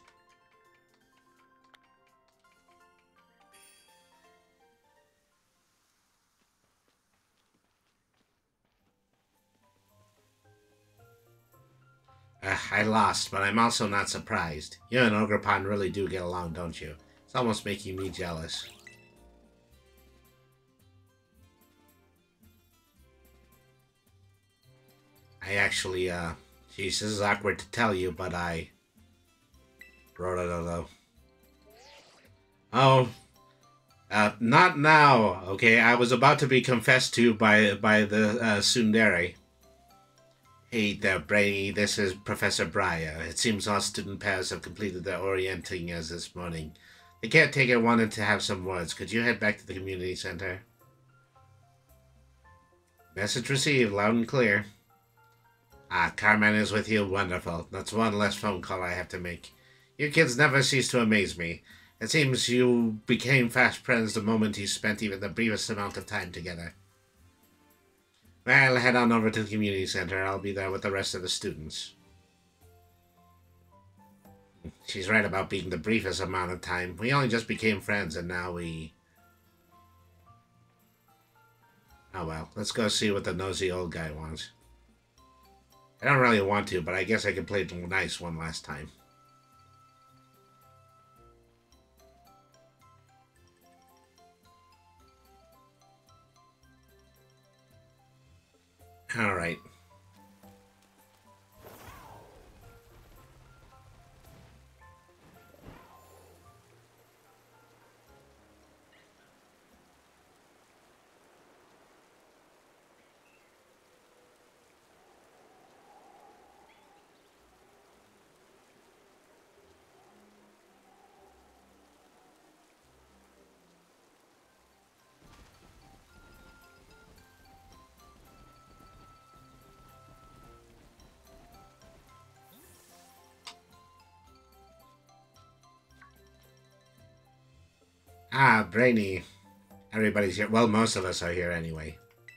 I lost, but I'm also not surprised. You and Ogrepon really do get along, don't you? It's almost making me jealous. I actually, jeez, this is awkward to tell you, but I... Oh, not now, okay? I was about to be confessed to by the tsundere. Hey there, Brainy. This is Professor Briar. It seems all student pairs have completed their orienting as this morning. The caretaker wanted to have some words. Could you head back to the community center? Message received, loud and clear. Ah, Carmen is with you. Wonderful. That's one less phone call I have to make. You kids never cease to amaze me. It seems you became fast friends the moment you spent even the briefest amount of time together. Well, head on over to the community center. I'll be there with the rest of the students. She's right about being the briefest amount of time. We only just became friends and now we... Oh well, let's go see what the nosy old guy wants. I don't really want to, but I guess I can play nice one last time. Alright. Ah, Brainy. Everybody's here. Well, most of us are here anyway.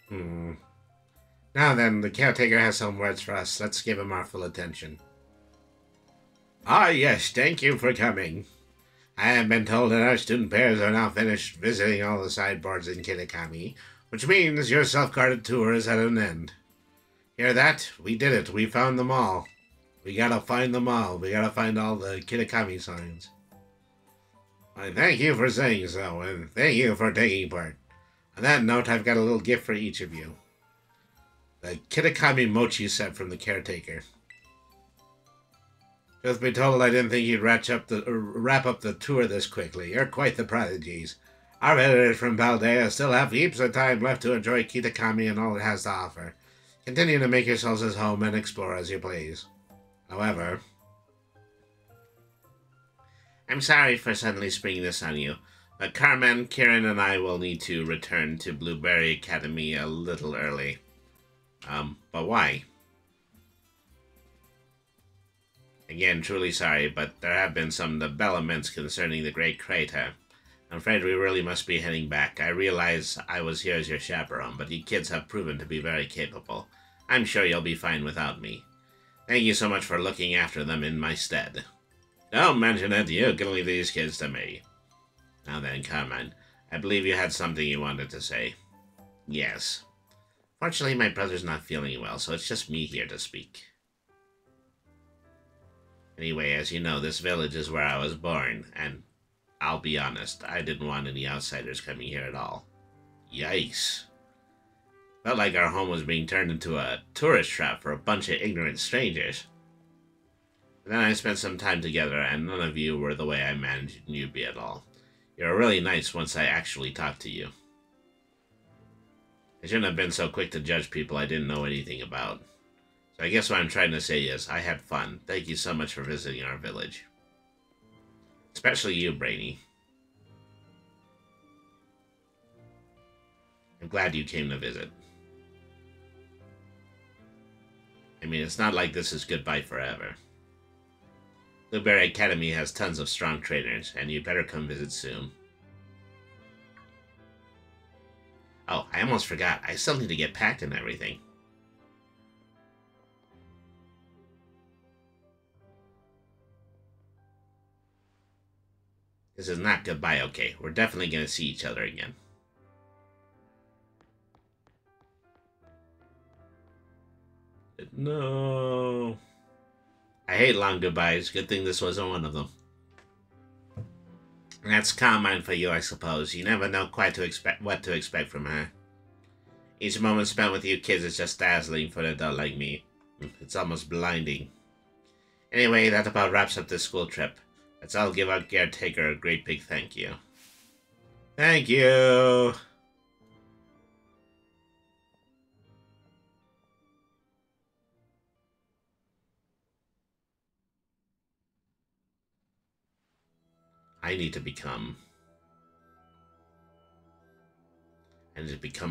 Now then, the caretaker has some words for us. Let's give him our full attention. Ah, yes, thank you for coming. I have been told that our student pairs are now finished visiting all the sideboards in Kitakami, which means your self-guarded tour is at an end. Hear that? We did it. We found them all. We gotta find them all. We gotta find all the Kitakami signs. I thank you for saying so, and thank you for taking part. On that note, I've got a little gift for each of you. The Kitakami Mochi set from the caretaker. Truth be told, I didn't think you'd wrap up the tour this quickly. You're quite the prodigies. Our visitors from Paldea still have heaps of time left to enjoy Kitakami and all it has to offer. Continue to make yourselves at home and explore as you please. However, I'm sorry for suddenly springing this on you, but Carmen, Kieran, and I will need to return to Blueberry Academy a little early. But why? Again, truly sorry, but there have been some developments concerning the Great Crater. I'm afraid we really must be heading back. I realize I was here as your chaperone, but you kids have proven to be very capable. I'm sure you'll be fine without me. Thank you so much for looking after them in my stead. Don't mention it, you can leave these kids to me. Now then, Carmine, I believe you had something you wanted to say. Yes. Fortunately, my brother's not feeling well, so it's just me here to speak. Anyway, as you know, this village is where I was born, and I'll be honest, I didn't want any outsiders coming here at all. Yikes. Felt like our home was being turned into a tourist trap for a bunch of ignorant strangers. But then I spent some time together, and none of you were the way I imagined you'd be at all. You were really nice once I actually talked to you. I shouldn't have been so quick to judge people I didn't know anything about. So I guess what I'm trying to say is, I had fun. Thank you so much for visiting our village. Especially you, Brainy. I'm glad you came to visit. I mean, it's not like this is goodbye forever. Blueberry Academy has tons of strong trainers, and you better come visit soon. Oh, I almost forgot. I still need to get packed and everything. This is not goodbye, okay? We're definitely going to see each other again. No. I hate long goodbyes. Good thing this wasn't one of them. That's Carmine for you, I suppose. You never know quite what to expect from her. Each moment spent with you kids is just dazzling for an adult like me. It's almost blinding. Anyway, that about wraps up this school trip. Let's all give our caretaker a great big thank you. Thank you! I need to become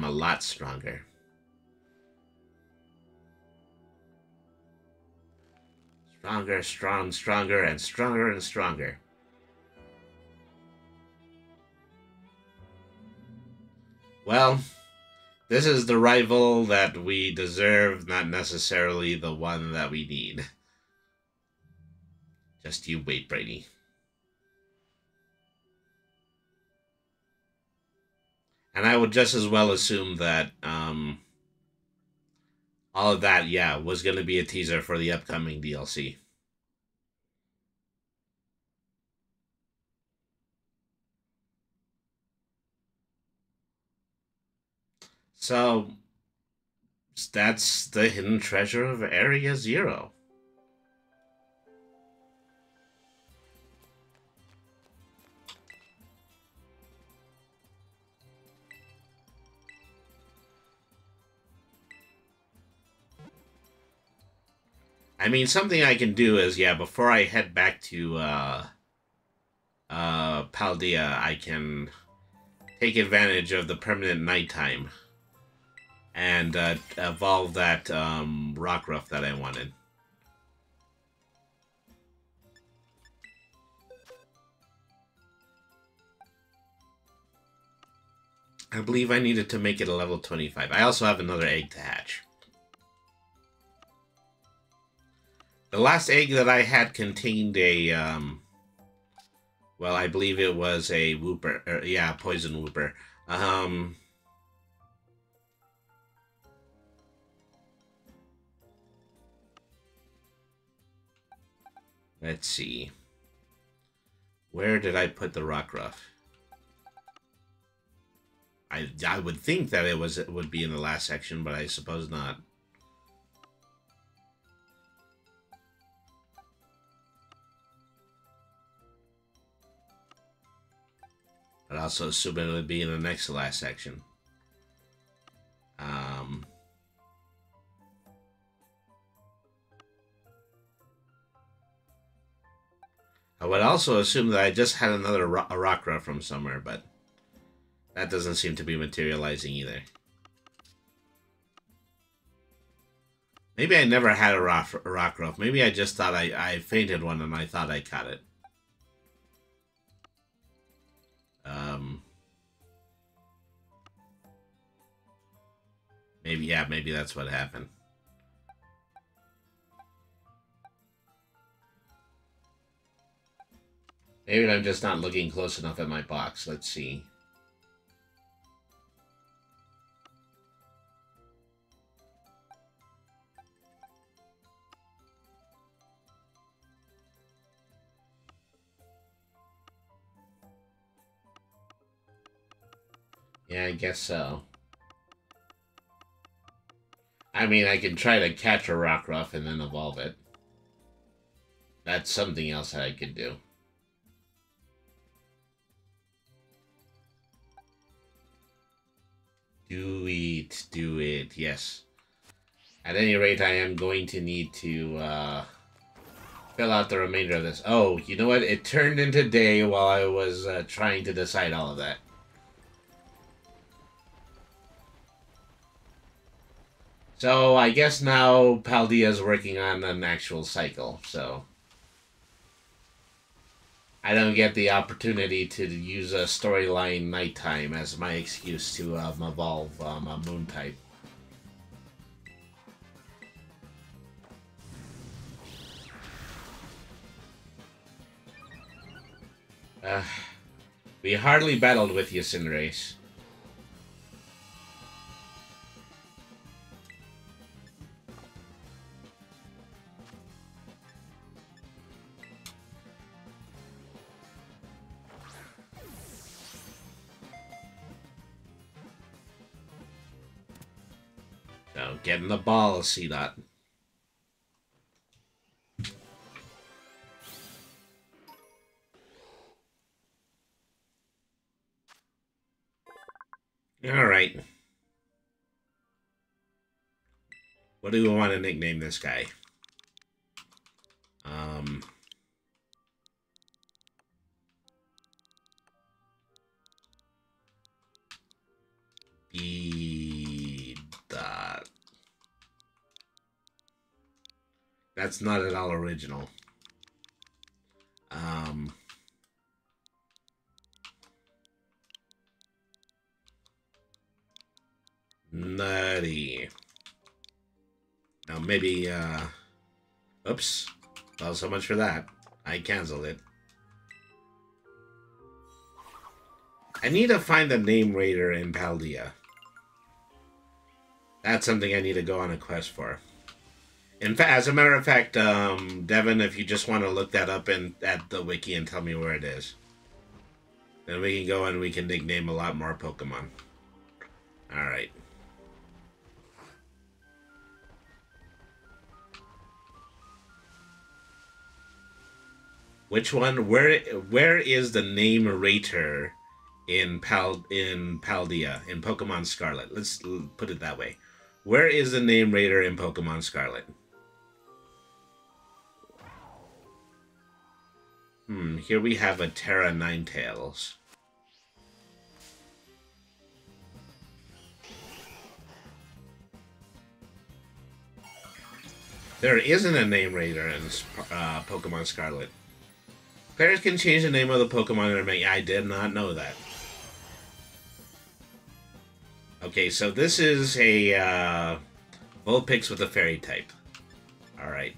a lot stronger. Stronger, and stronger. Well, this is the rival that we deserve, not necessarily the one that we need. Just you wait, Brady. And I would just as well assume that all of that, yeah, was going to be a teaser for the upcoming DLC. So, that's the hidden treasure of Area Zero. I mean, something I can do is, yeah, before I head back to Paldea, I can take advantage of the permanent nighttime and evolve that Rockruff that I wanted. I believe I needed to make it a level 25. I also have another egg to hatch. The last egg that I had contained a, well, I believe it was a whooper, yeah, poison whooper. Let's see. Where did I put the Rockruff? I would think that it would be in the last section, but I suppose not. I'd also assume it would be in the next to last section. I would also assume that I just had another a rock ruff from somewhere, but that doesn't seem to be materializing either. Maybe I never had a rock ruff. Maybe I just thought I fainted one and I thought I caught it. Maybe, yeah, maybe that's what happened. Maybe I'm just not looking close enough at my box. Let's see. Yeah, I guess so. I mean, I can try to catch a rock ruff and then evolve it. That's something else that I could do. Do it, yes. At any rate, I am going to need to fill out the remainder of this. Oh, you know what? It turned into day while I was trying to decide all of that. So, I guess now Paldea's working on an actual cycle, so... I don't get the opportunity to use a storyline nighttime as my excuse to evolve a moon type. We hardly battled with you, Cinderace. So, getting the ball, C-Dot. Alright. What do we want to nickname this guy? B-Dot. That's not at all original. Nutty. Now maybe, oops. Well, so much for that. I canceled it. I need to find the name raider in Paldea. That's something I need to go on a quest for. In fact, as a matter of fact, Devin, if you just want to look that up at the wiki and tell me where it is, then we can go and we can nickname a lot more Pokemon. Alright. Which one? Where is the name rater in Paldea, in Pokemon Scarlet? Let's put it that way. Where is the name rater in Pokemon Scarlet? Here we have a Terra Ninetales. There isn't a name rater in Pokemon Scarlet. Players can change the name of the Pokemon in their menu. I did not know that. Okay, so this is a Vulpix with a Fairy type. Alright.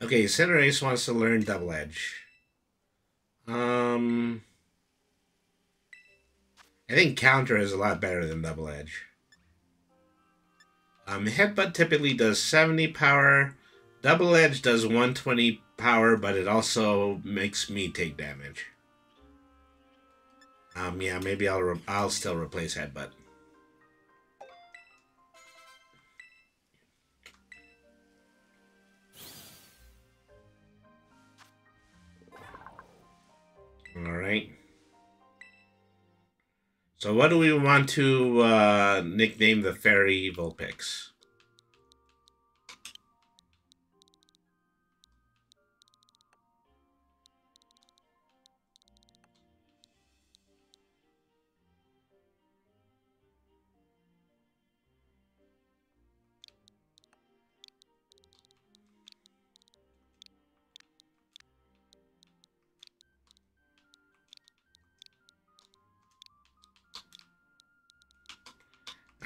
Okay, Cinderace wants to learn Double Edge. I think Counter is a lot better than Double Edge. Headbutt typically does 70 power. Double Edge does 120 power, but it also makes me take damage. Yeah, maybe I'll still replace Headbutt. All right. So what do we want to nickname the Fairy Vulpix?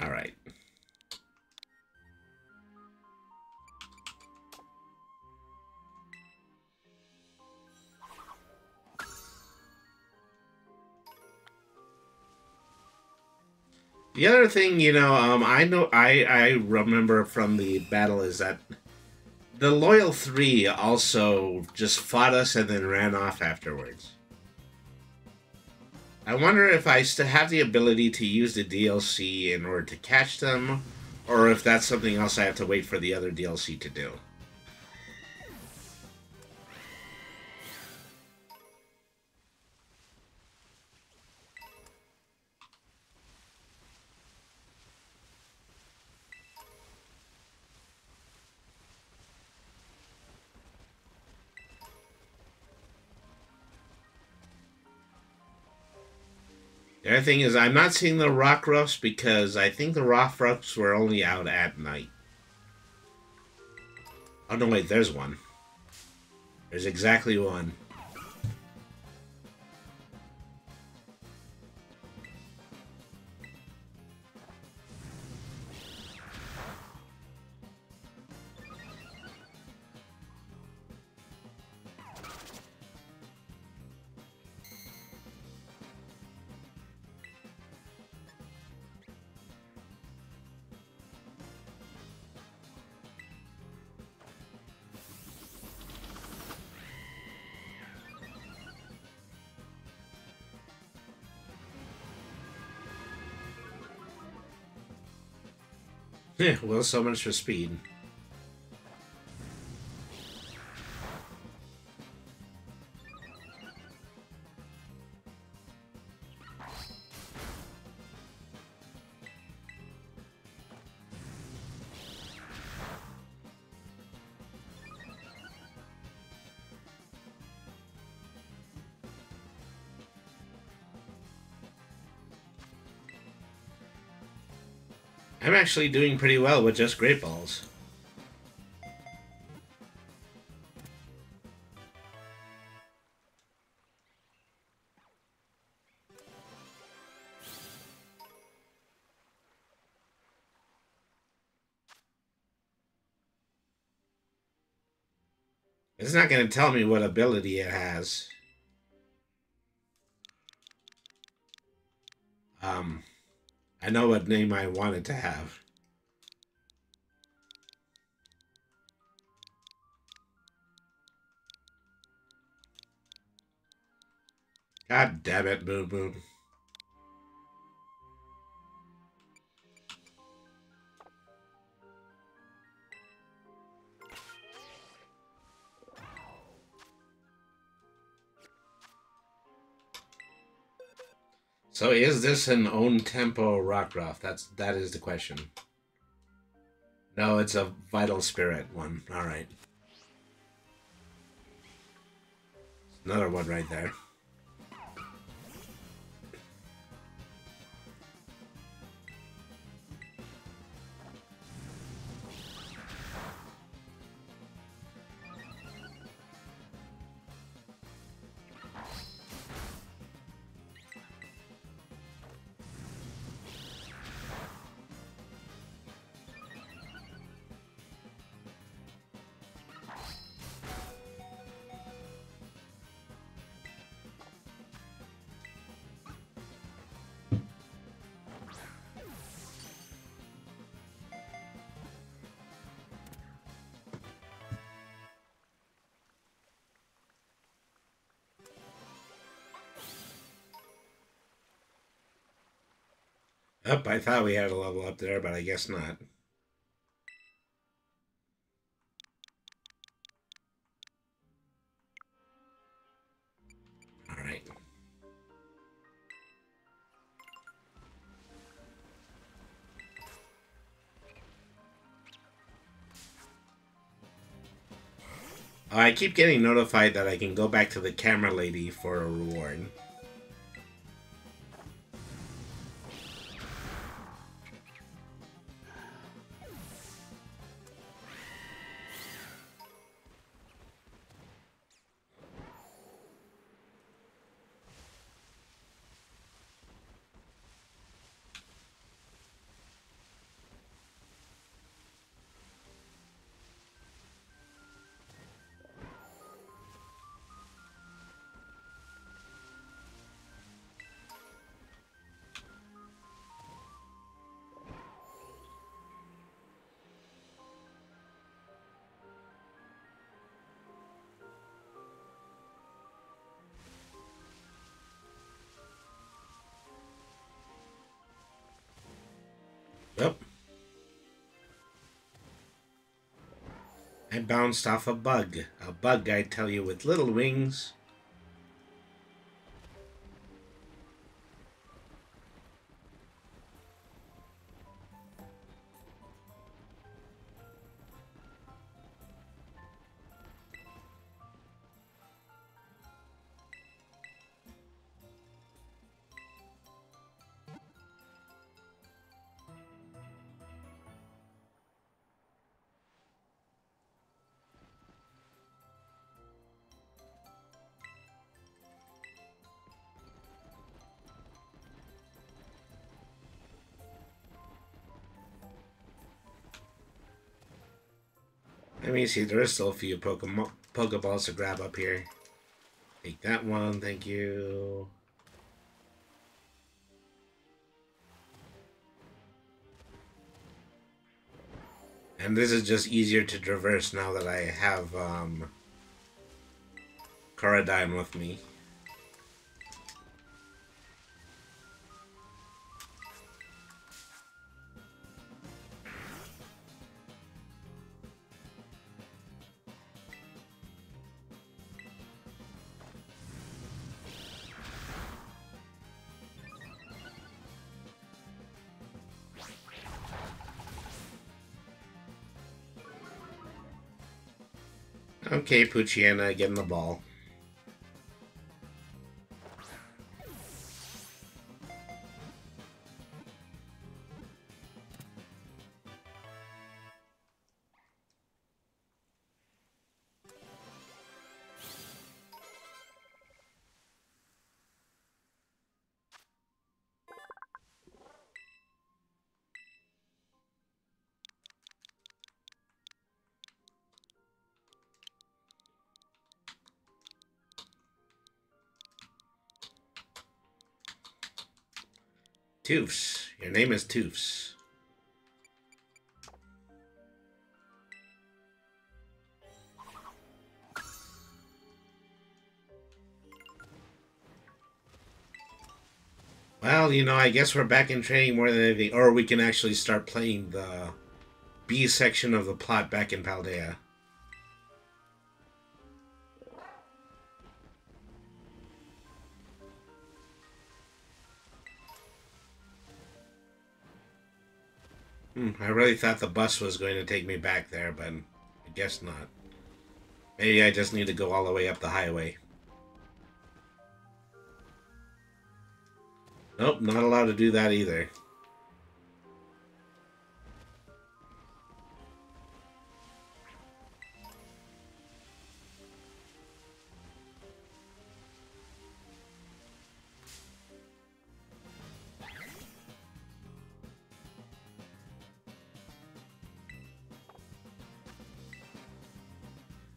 All right. The other thing, I remember from the battle is that the Loyal 3 also just fought us and then ran off afterwards. I wonder if I still have the ability to use the DLC in order to catch them, or if that's something else I have to wait for the other DLC to do. The other thing is I'm not seeing the rock roughs because I think the rock roughs were only out at night. Oh no, wait, there's one. There's exactly one. Yeah, well, so much for speed. I'm actually doing pretty well with just Great Balls. It's not going to tell me what ability it has. I know what name I want it to have. God damn it, Boom Boom. So is this an own tempo Rockruff? That is the question. No, it's a Vital Spirit one. Alright. Another one right there. Up, I thought we had a level up there, but I guess not. Alright. I keep getting notified that I can go back to the camera lady for a reward. Yep. I bounced off a bug. A bug, I tell you, with little wings. Let me see, there is still a few Pokeballs to grab up here. Take that one, thank you. And this is just easier to traverse now that I have Caradine with me. Okay, Poochyena, getting the ball. Toofs. Your name is Toofs. Well, you know, I guess we're back in training more than anything. Or we can actually start playing the B section of the plot back in Paldea. I really thought the bus was going to take me back there, but I guess not. Maybe I just need to go all the way up the highway. Nope, not allowed to do that either.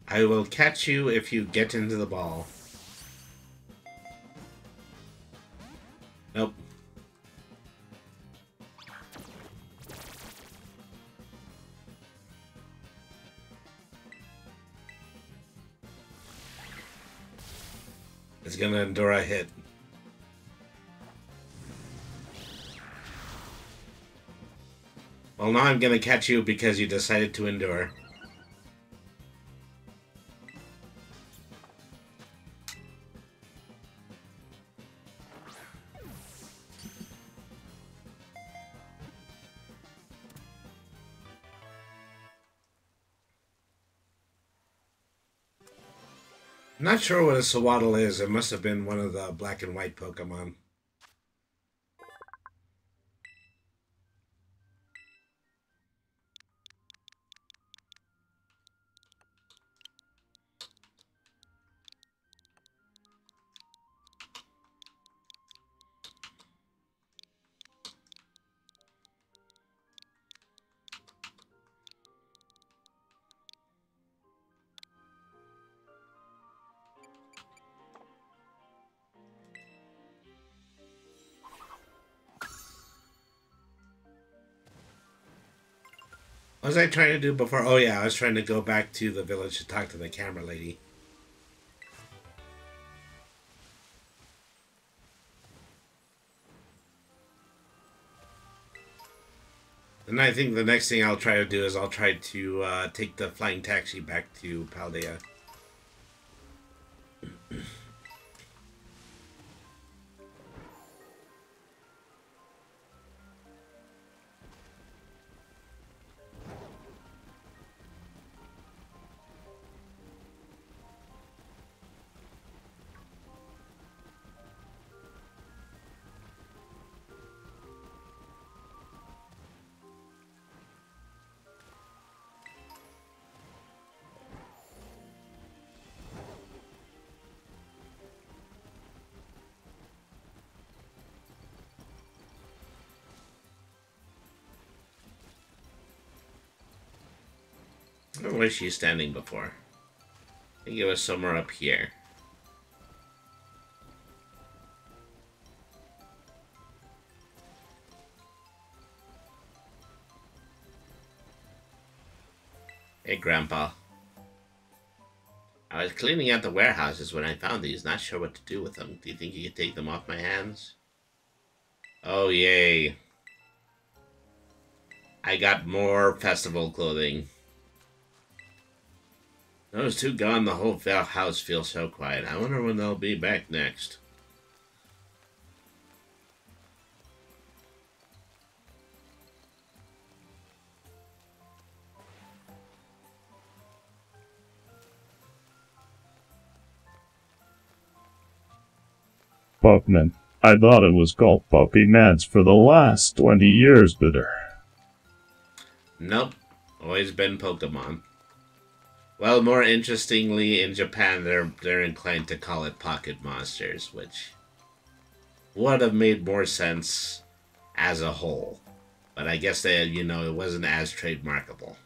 I will catch you if you get into the ball. Nope. It's gonna endure a hit. Well, now I'm gonna catch you because you decided to endure. I'm not sure what a Sawaddle is. It must have been one of the black and white Pokemon. What was I trying to do before? Oh yeah, I was trying to go back to the village to talk to the camera lady. And I think the next thing I'll try to do is I'll try to take the flying taxi back to Paldea. Where was she standing before? I think it was somewhere up here. Hey, Grandpa. I was cleaning out the warehouses when I found these, not sure what to do with them. Do you think you could take them off my hands? Oh, yay. I got more festival clothing. Those two gone, the whole house feels so quiet. I wonder when they'll be back next. Pupman. I thought it was called Puppy Mans for the last 20 years, bitter. Nope. Always been Pokemon. Well, more interestingly, in Japan, they're inclined to call it Pocket Monsters, which would have made more sense as a whole. But I guess they, you know, it wasn't as trademarkable.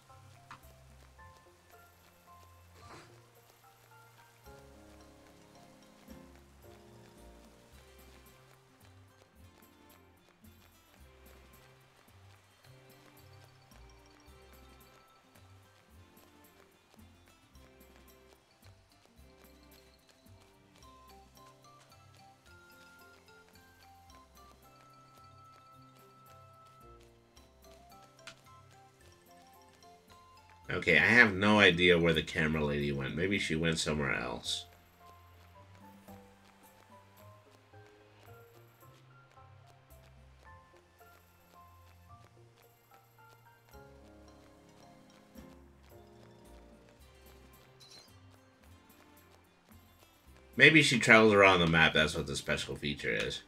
Okay, I have no idea where the camera lady went. Maybe she went somewhere else. Maybe she travels around the map. That's what the special feature is.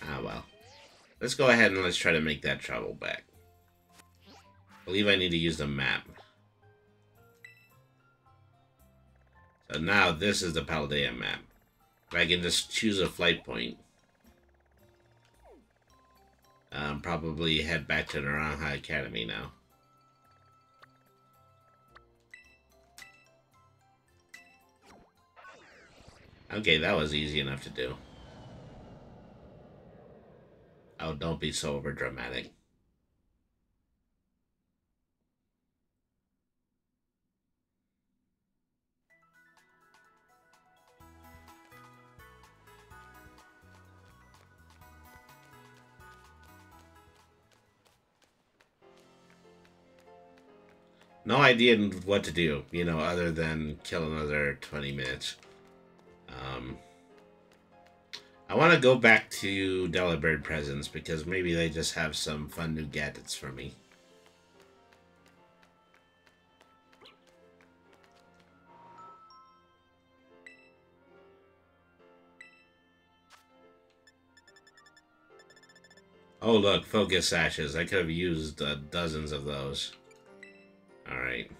Ah, well. Let's go ahead and let's try to make that travel back. I believe I need to use the map. So now this is the Paldea map. I can just choose a flight point. Probably head back to Naranja Academy now. Okay, that was easy enough to do. Oh, don't be so overdramatic. No idea what to do, you know, other than kill another 20 minutes. I want to go back to Delibird Presents because maybe they just have some fun new gadgets for me. Oh look, focus ashes. I could have used dozens of those. Alright.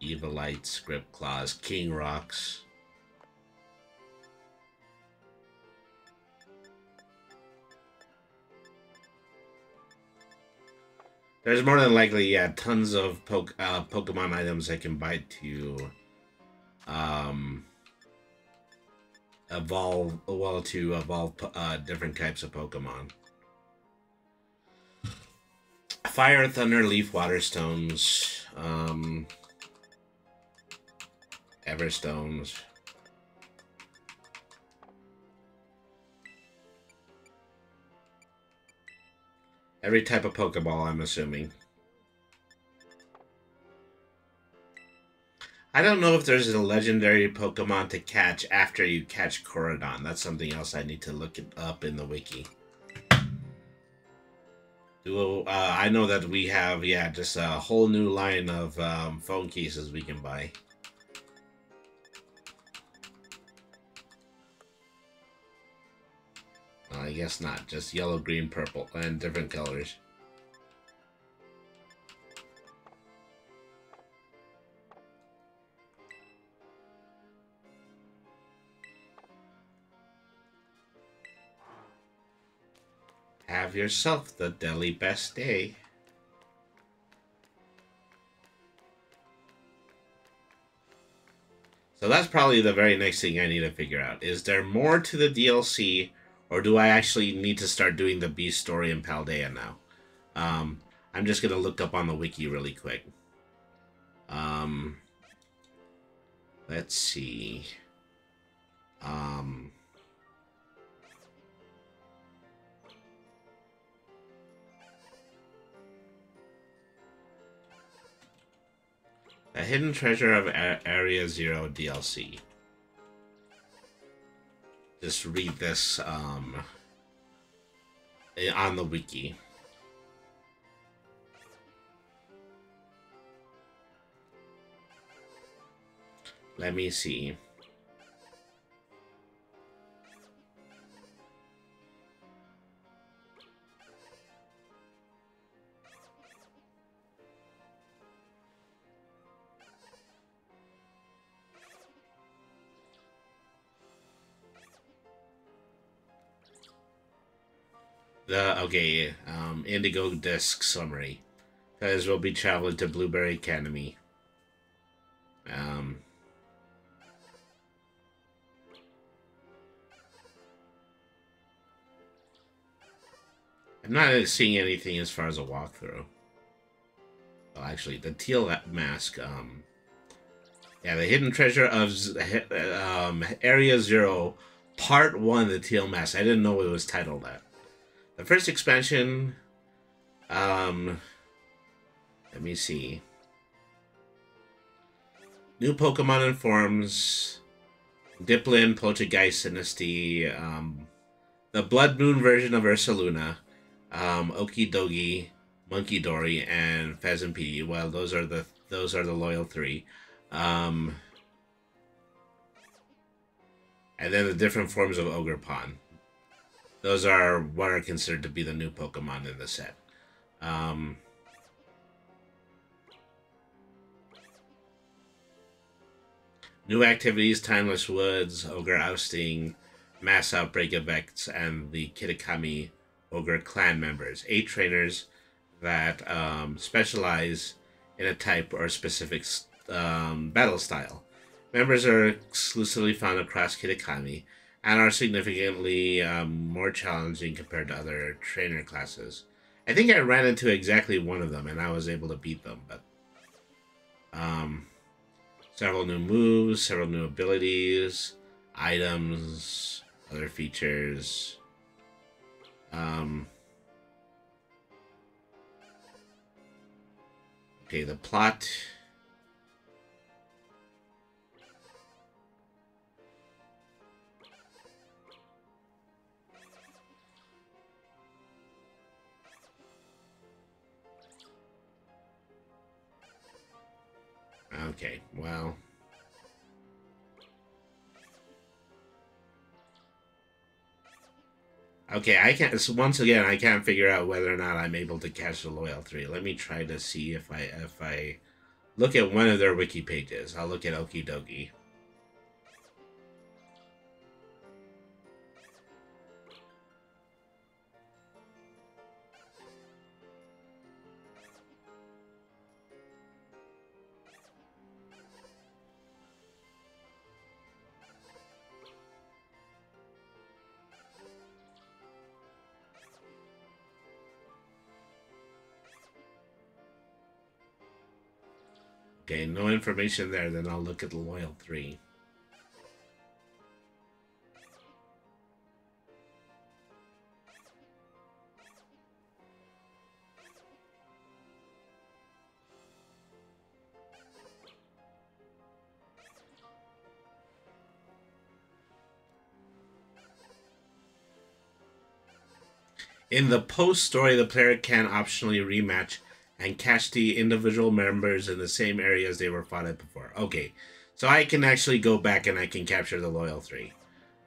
Evilite, Script Claws, King Rocks. There's more than likely, yeah, tons of Pokemon items I can buy to evolve different types of Pokemon. Fire, Thunder, Leaf, Water Stones, Everstones. Every type of Pokeball, I'm assuming. I don't know if there's a legendary Pokemon to catch after you catch Korodon. That's something else I need to look it up in the wiki. I know that we have, yeah, just a whole new line of phone cases we can buy. I guess not. Just yellow, green, purple, and different colors. Have yourself the Delhi best day. So that's probably the very next thing I need to figure out. Is there more to the DLC, or do I actually need to start doing the Beast story in Paldea now? I'm just going to look up on the wiki really quick. Let's see. The Hidden Treasure of Area Zero DLC. Just read this on the wiki. Let me see. Indigo Disc summary. Because we'll be traveling to Blueberry Academy. I'm not seeing anything as far as a walkthrough. Well, actually, the teal mask. Yeah, the Hidden Treasure of Area Zero, Part 1, the teal mask. I didn't know it was titled that. The first expansion, let me see. New Pokemon and forms, Diplin, Poltergeist, Sinistea, the Blood Moon version of Ursaluna, Okidogi, Monkey Dory, and Pheasantpede. Well, those are the loyal three. And then the different forms of Ogerpon. Those are what are considered to be the new Pokemon in the set. New activities, Timeless Woods, Ogre Ousting, Mass Outbreak Effects, and the Kitakami Ogre clan members. 8 trainers that specialize in a type or specific battle style. Members are exclusively found across Kitakami and are significantly more challenging compared to other trainer classes. I think I ran into exactly one of them and I was able to beat them, but several new moves, several new abilities, items, Other features. Okay, the plot. Okay, well. Okay, I can't. So once again, I can't figure out whether or not I'm able to catch the Loyal 3. Let me try to see if I look at one of their wiki pages. I'll look at Okie Dokie. Okay, no information there. Then I'll look at the Loyal 3. In the post story, the player can optionally rematch and catch the individual members in the same areas they were fought at before. Okay, so I can actually go back and I can capture the Loyal 3.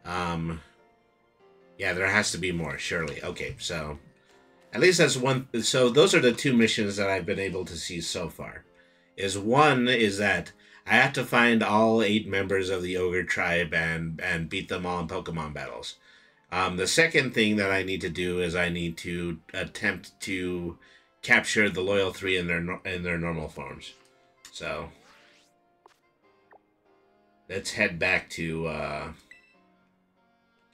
Yeah, there has to be more, surely. Okay, so at least that's one. So those are the two missions that I've been able to see so far. One is that I have to find all 8 members of the Ogre tribe and beat them all in Pokemon battles. The second thing that I need to do is I need to attempt to capture the Loyal 3 in their normal forms. So let's head back to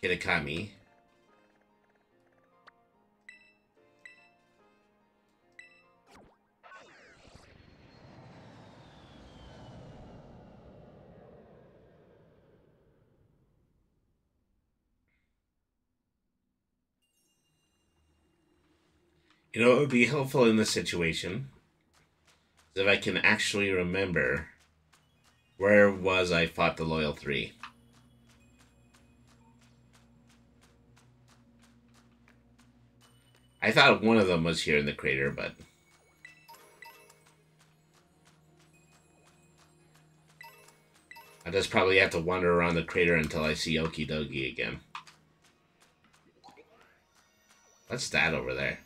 Kitakami. You know, it would be helpful in this situation if I can actually remember where was I fought the Loyal 3. I thought one of them was here in the crater, but I just probably have to wander around the crater until I see Okie Dokie again. What's that over there?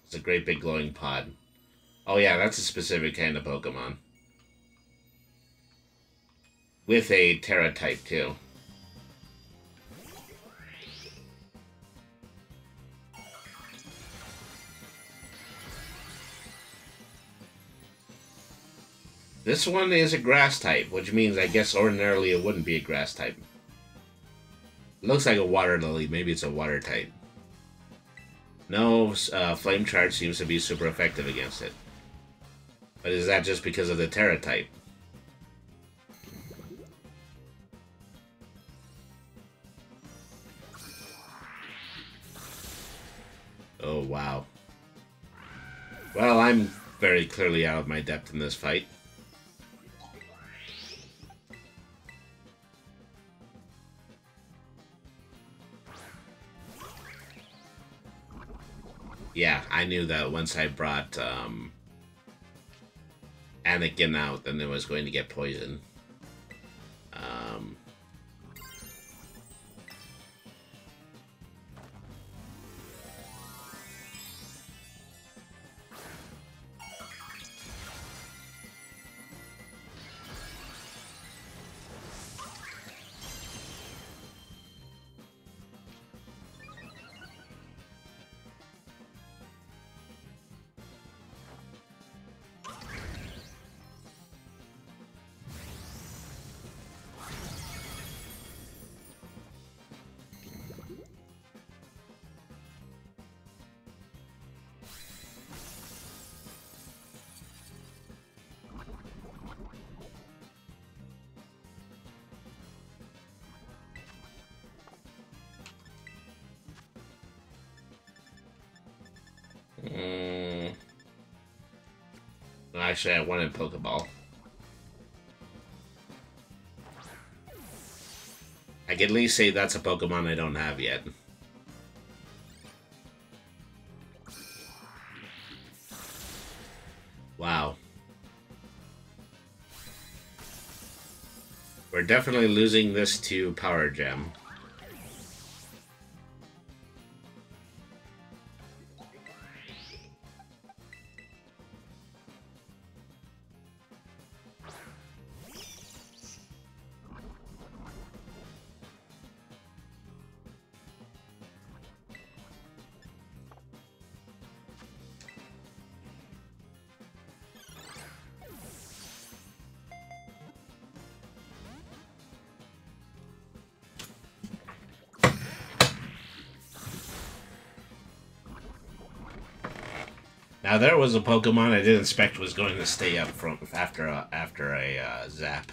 It's a great big glowing pod. Oh yeah, that's a specific kind of Pokemon. With a Terra type too. This one is a grass type, which means I guess ordinarily it wouldn't be a grass type. It looks like a water lily, maybe it's a water type. No, Flame Charge seems to be super effective against it. But is that just because of the Terra type? Oh, wow. Well, I'm very clearly out of my depth in this fight. Yeah, I knew that once I brought Anakin out, then it was going to get poisoned. actually, I wanted Pokeball. I can at least say that's a Pokemon I don't have yet. Wow. We're definitely losing this to Power Gem. Now there was a Pokemon I didn't expect was going to stay up from after a zap.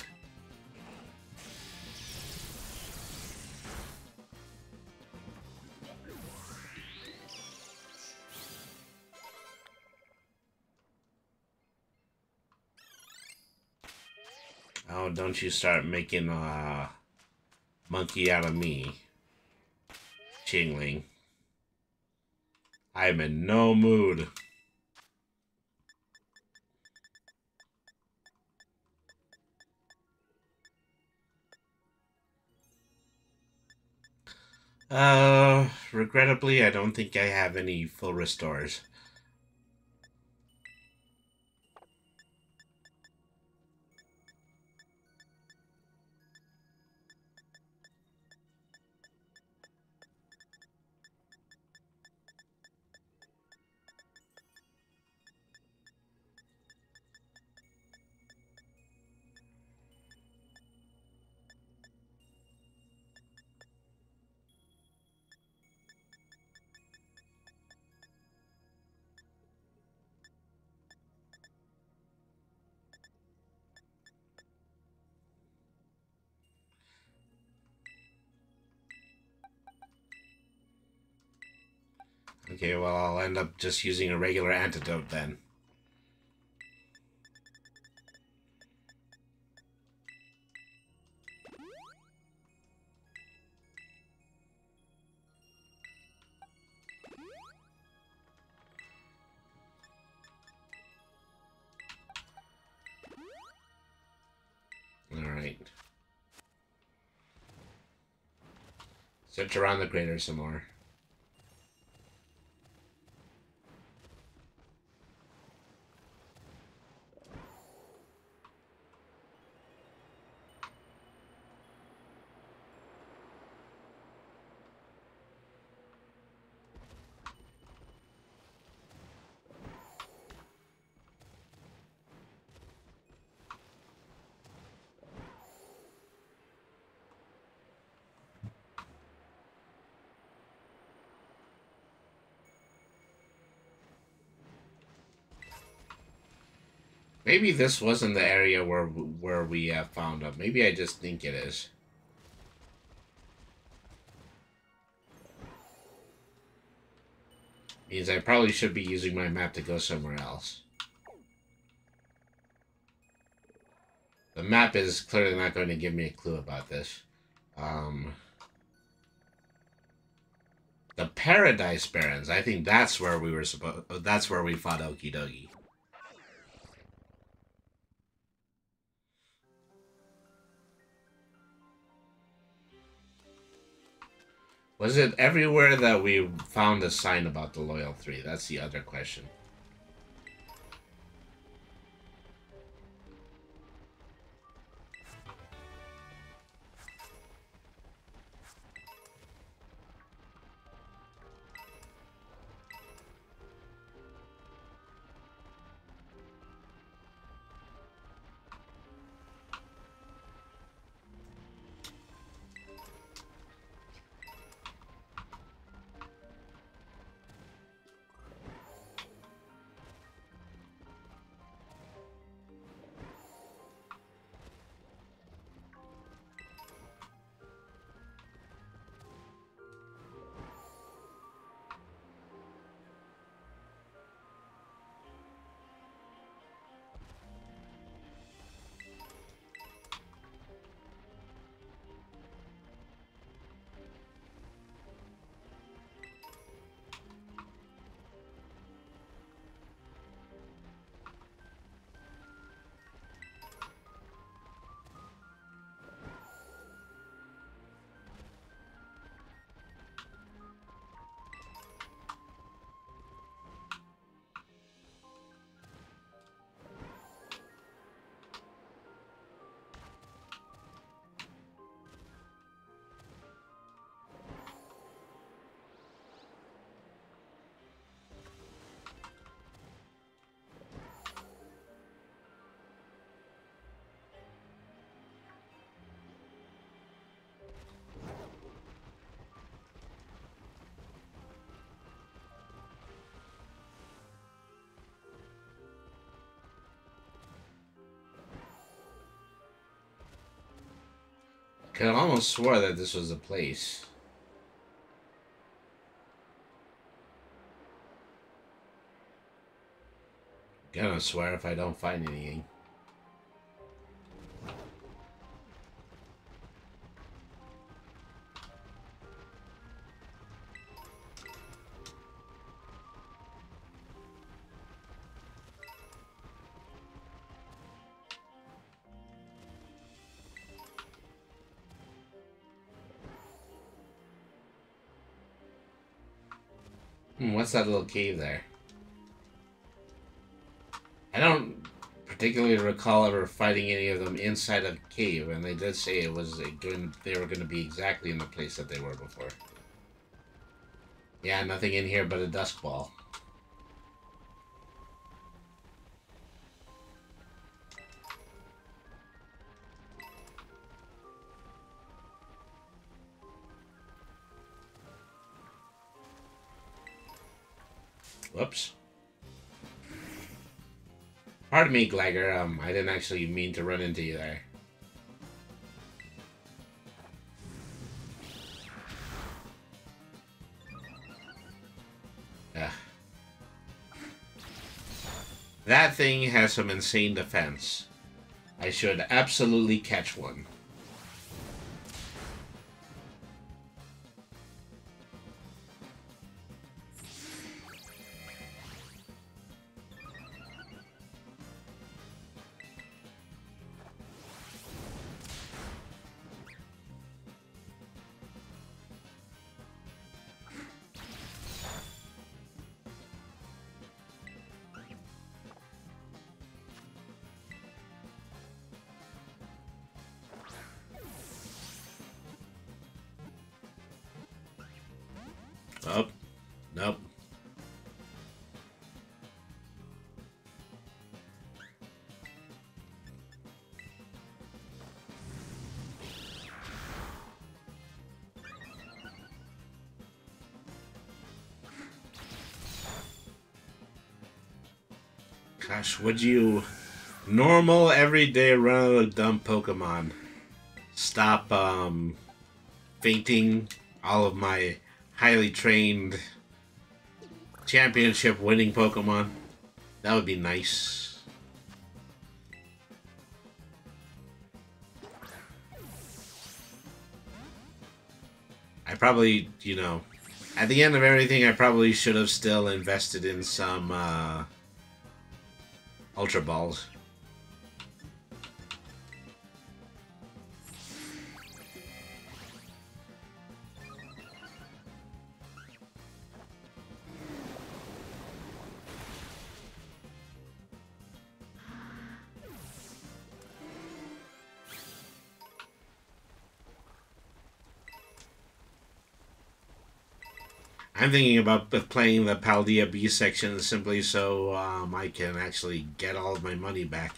Oh, don't you start making a monkey out of me, Chingling. I'm in no mood. Regrettably, I don't think I have any full restores. Okay, well, I'll end up just using a regular antidote then. Alright. Search around the crater some more. Maybe this wasn't the area where we found them. Maybe I just think it is. Means I probably should be using my map to go somewhere else. The map is clearly not going to give me a clue about this. The Paradise Barrens. I think that's where we were supposed. That's where we fought Okie Dokie. Was it everywhere that we found a sign about the Loyal 3? That's the other question. Could almost swore that this was a place. Gonna swear if I don't find anything. What's that little cave there? I don't particularly recall ever fighting any of them inside a cave, and they did say it was they were going to be exactly in the place that they were before. Yeah, nothing in here but a dusk ball. Whoops. Pardon me, Glagger. I didn't actually mean to run into you there. Ugh. That thing has some insane defense. I should absolutely catch one. Oh, nope. Gosh, would you normal everyday run-of-the-dump Pokemon stop fainting all of my highly trained championship winning Pokemon? That would be nice. I probably, you know, at the end of everything, I probably should have still invested in some Ultra Balls. I'm thinking about playing the Paldea B section simply so I can actually get all of my money back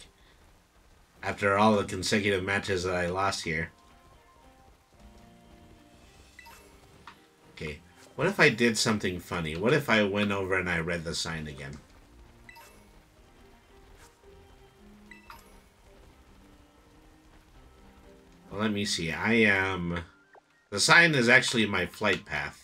after all the consecutive matches that I lost here. Okay, what if I did something funny? What if I went over and I read the sign again? Well, let me see. The sign is actually my flight path.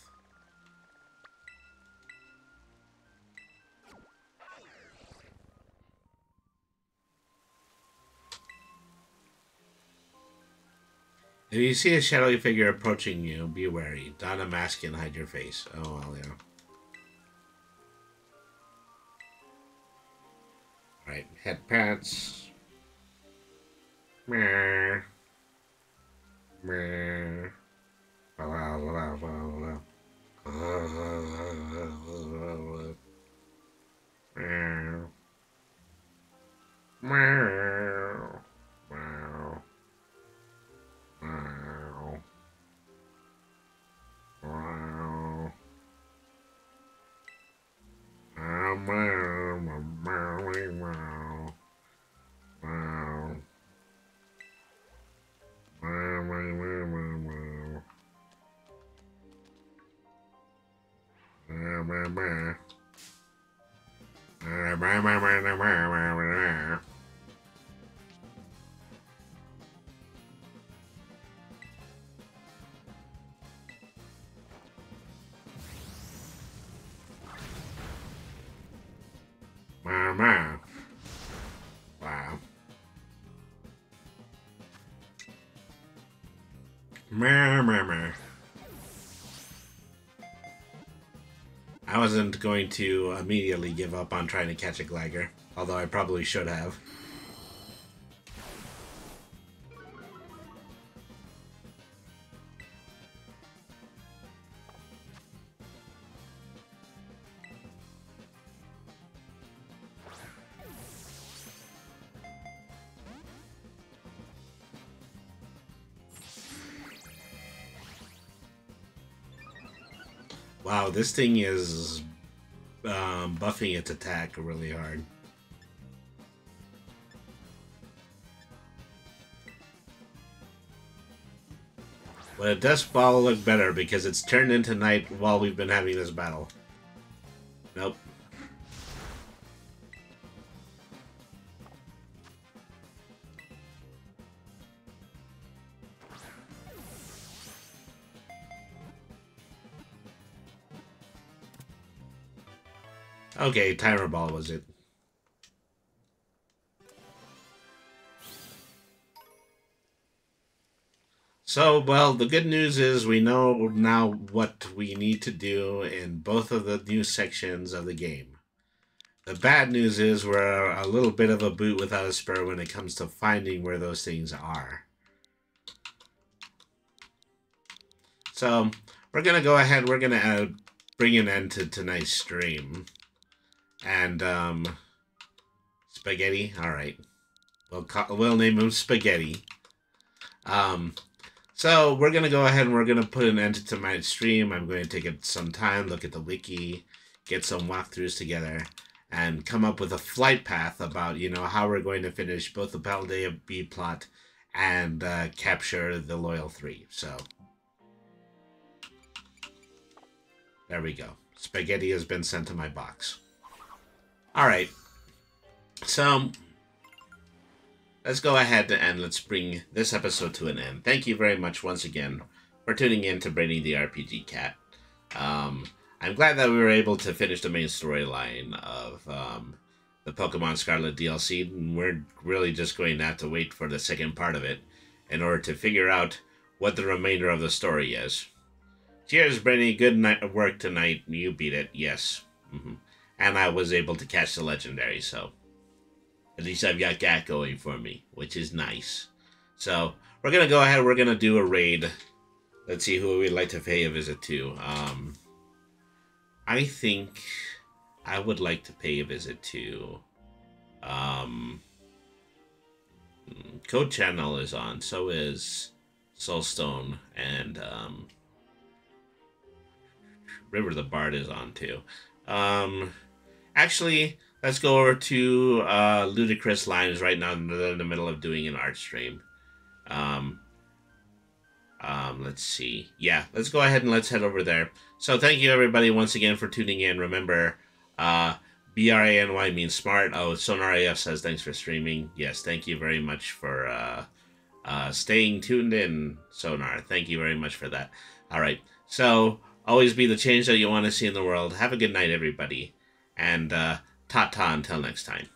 If you see a shadowy figure approaching you, be wary. Don a mask and hide your face. Oh, well, yeah. Alright, head pants. Meh. Meh. Blah, blah, blah, blah. Meow. Meow. Meow. Wow. Wow. Meh. I wasn't going to immediately give up on trying to catch a Gligar, although I probably should have. Wow, this thing is buffing its attack really hard. But it does fall look better because it's turned into night while we've been having this battle. Nope. Okay, timer ball was it. So, well, the good news is we know now what we need to do in both of the new sections of the game. The bad news is we're a little bit of a boot without a spur when it comes to finding where those things are. So, we're going to go ahead, we're going to bring an end to tonight's stream. And, Spaghetti, alright. We'll name him Spaghetti. So, we're going to go ahead and we're going to put an end to tonight's stream. I'm going to take some time, look at the wiki, get some walkthroughs together, and come up with a flight path about, you know, how we're going to finish both the Paldea B plot and capture the Loyal 3. So, there we go. Spaghetti has been sent to my box. Alright, so let's go ahead and let's bring this episode to an end. Thank you very much once again for tuning in to Brainy the RPG Cat. I'm glad that we were able to finish the main storyline of the Pokemon Scarlet DLC, and we're really just going to have to wait for the second part of it in order to figure out what the remainder of the story is. Cheers, Brainy. Good work tonight. You beat it. Yes. And I was able to catch the legendary, so at least I've got that going for me, which is nice. So we're gonna go ahead. We're gonna do a raid. Let's see who we'd like to pay a visit to. I think I would like to pay a visit to. Code Channel is on. So is Soulstone, and River the Bard is on too. Actually, let's go over to Ludicrous Limes right now. They're in the middle of doing an art stream. Let's see. Yeah, let's go ahead and let's head over there. So thank you everybody once again for tuning in. Remember, B-R-A-N-Y means smart. Oh, Sonar AF says thanks for streaming. Yes, thank you very much for staying tuned in, Sonar. Thank you very much for that. All right, so always be the change that you want to see in the world. Have a good night, everybody. And ta-ta until next time.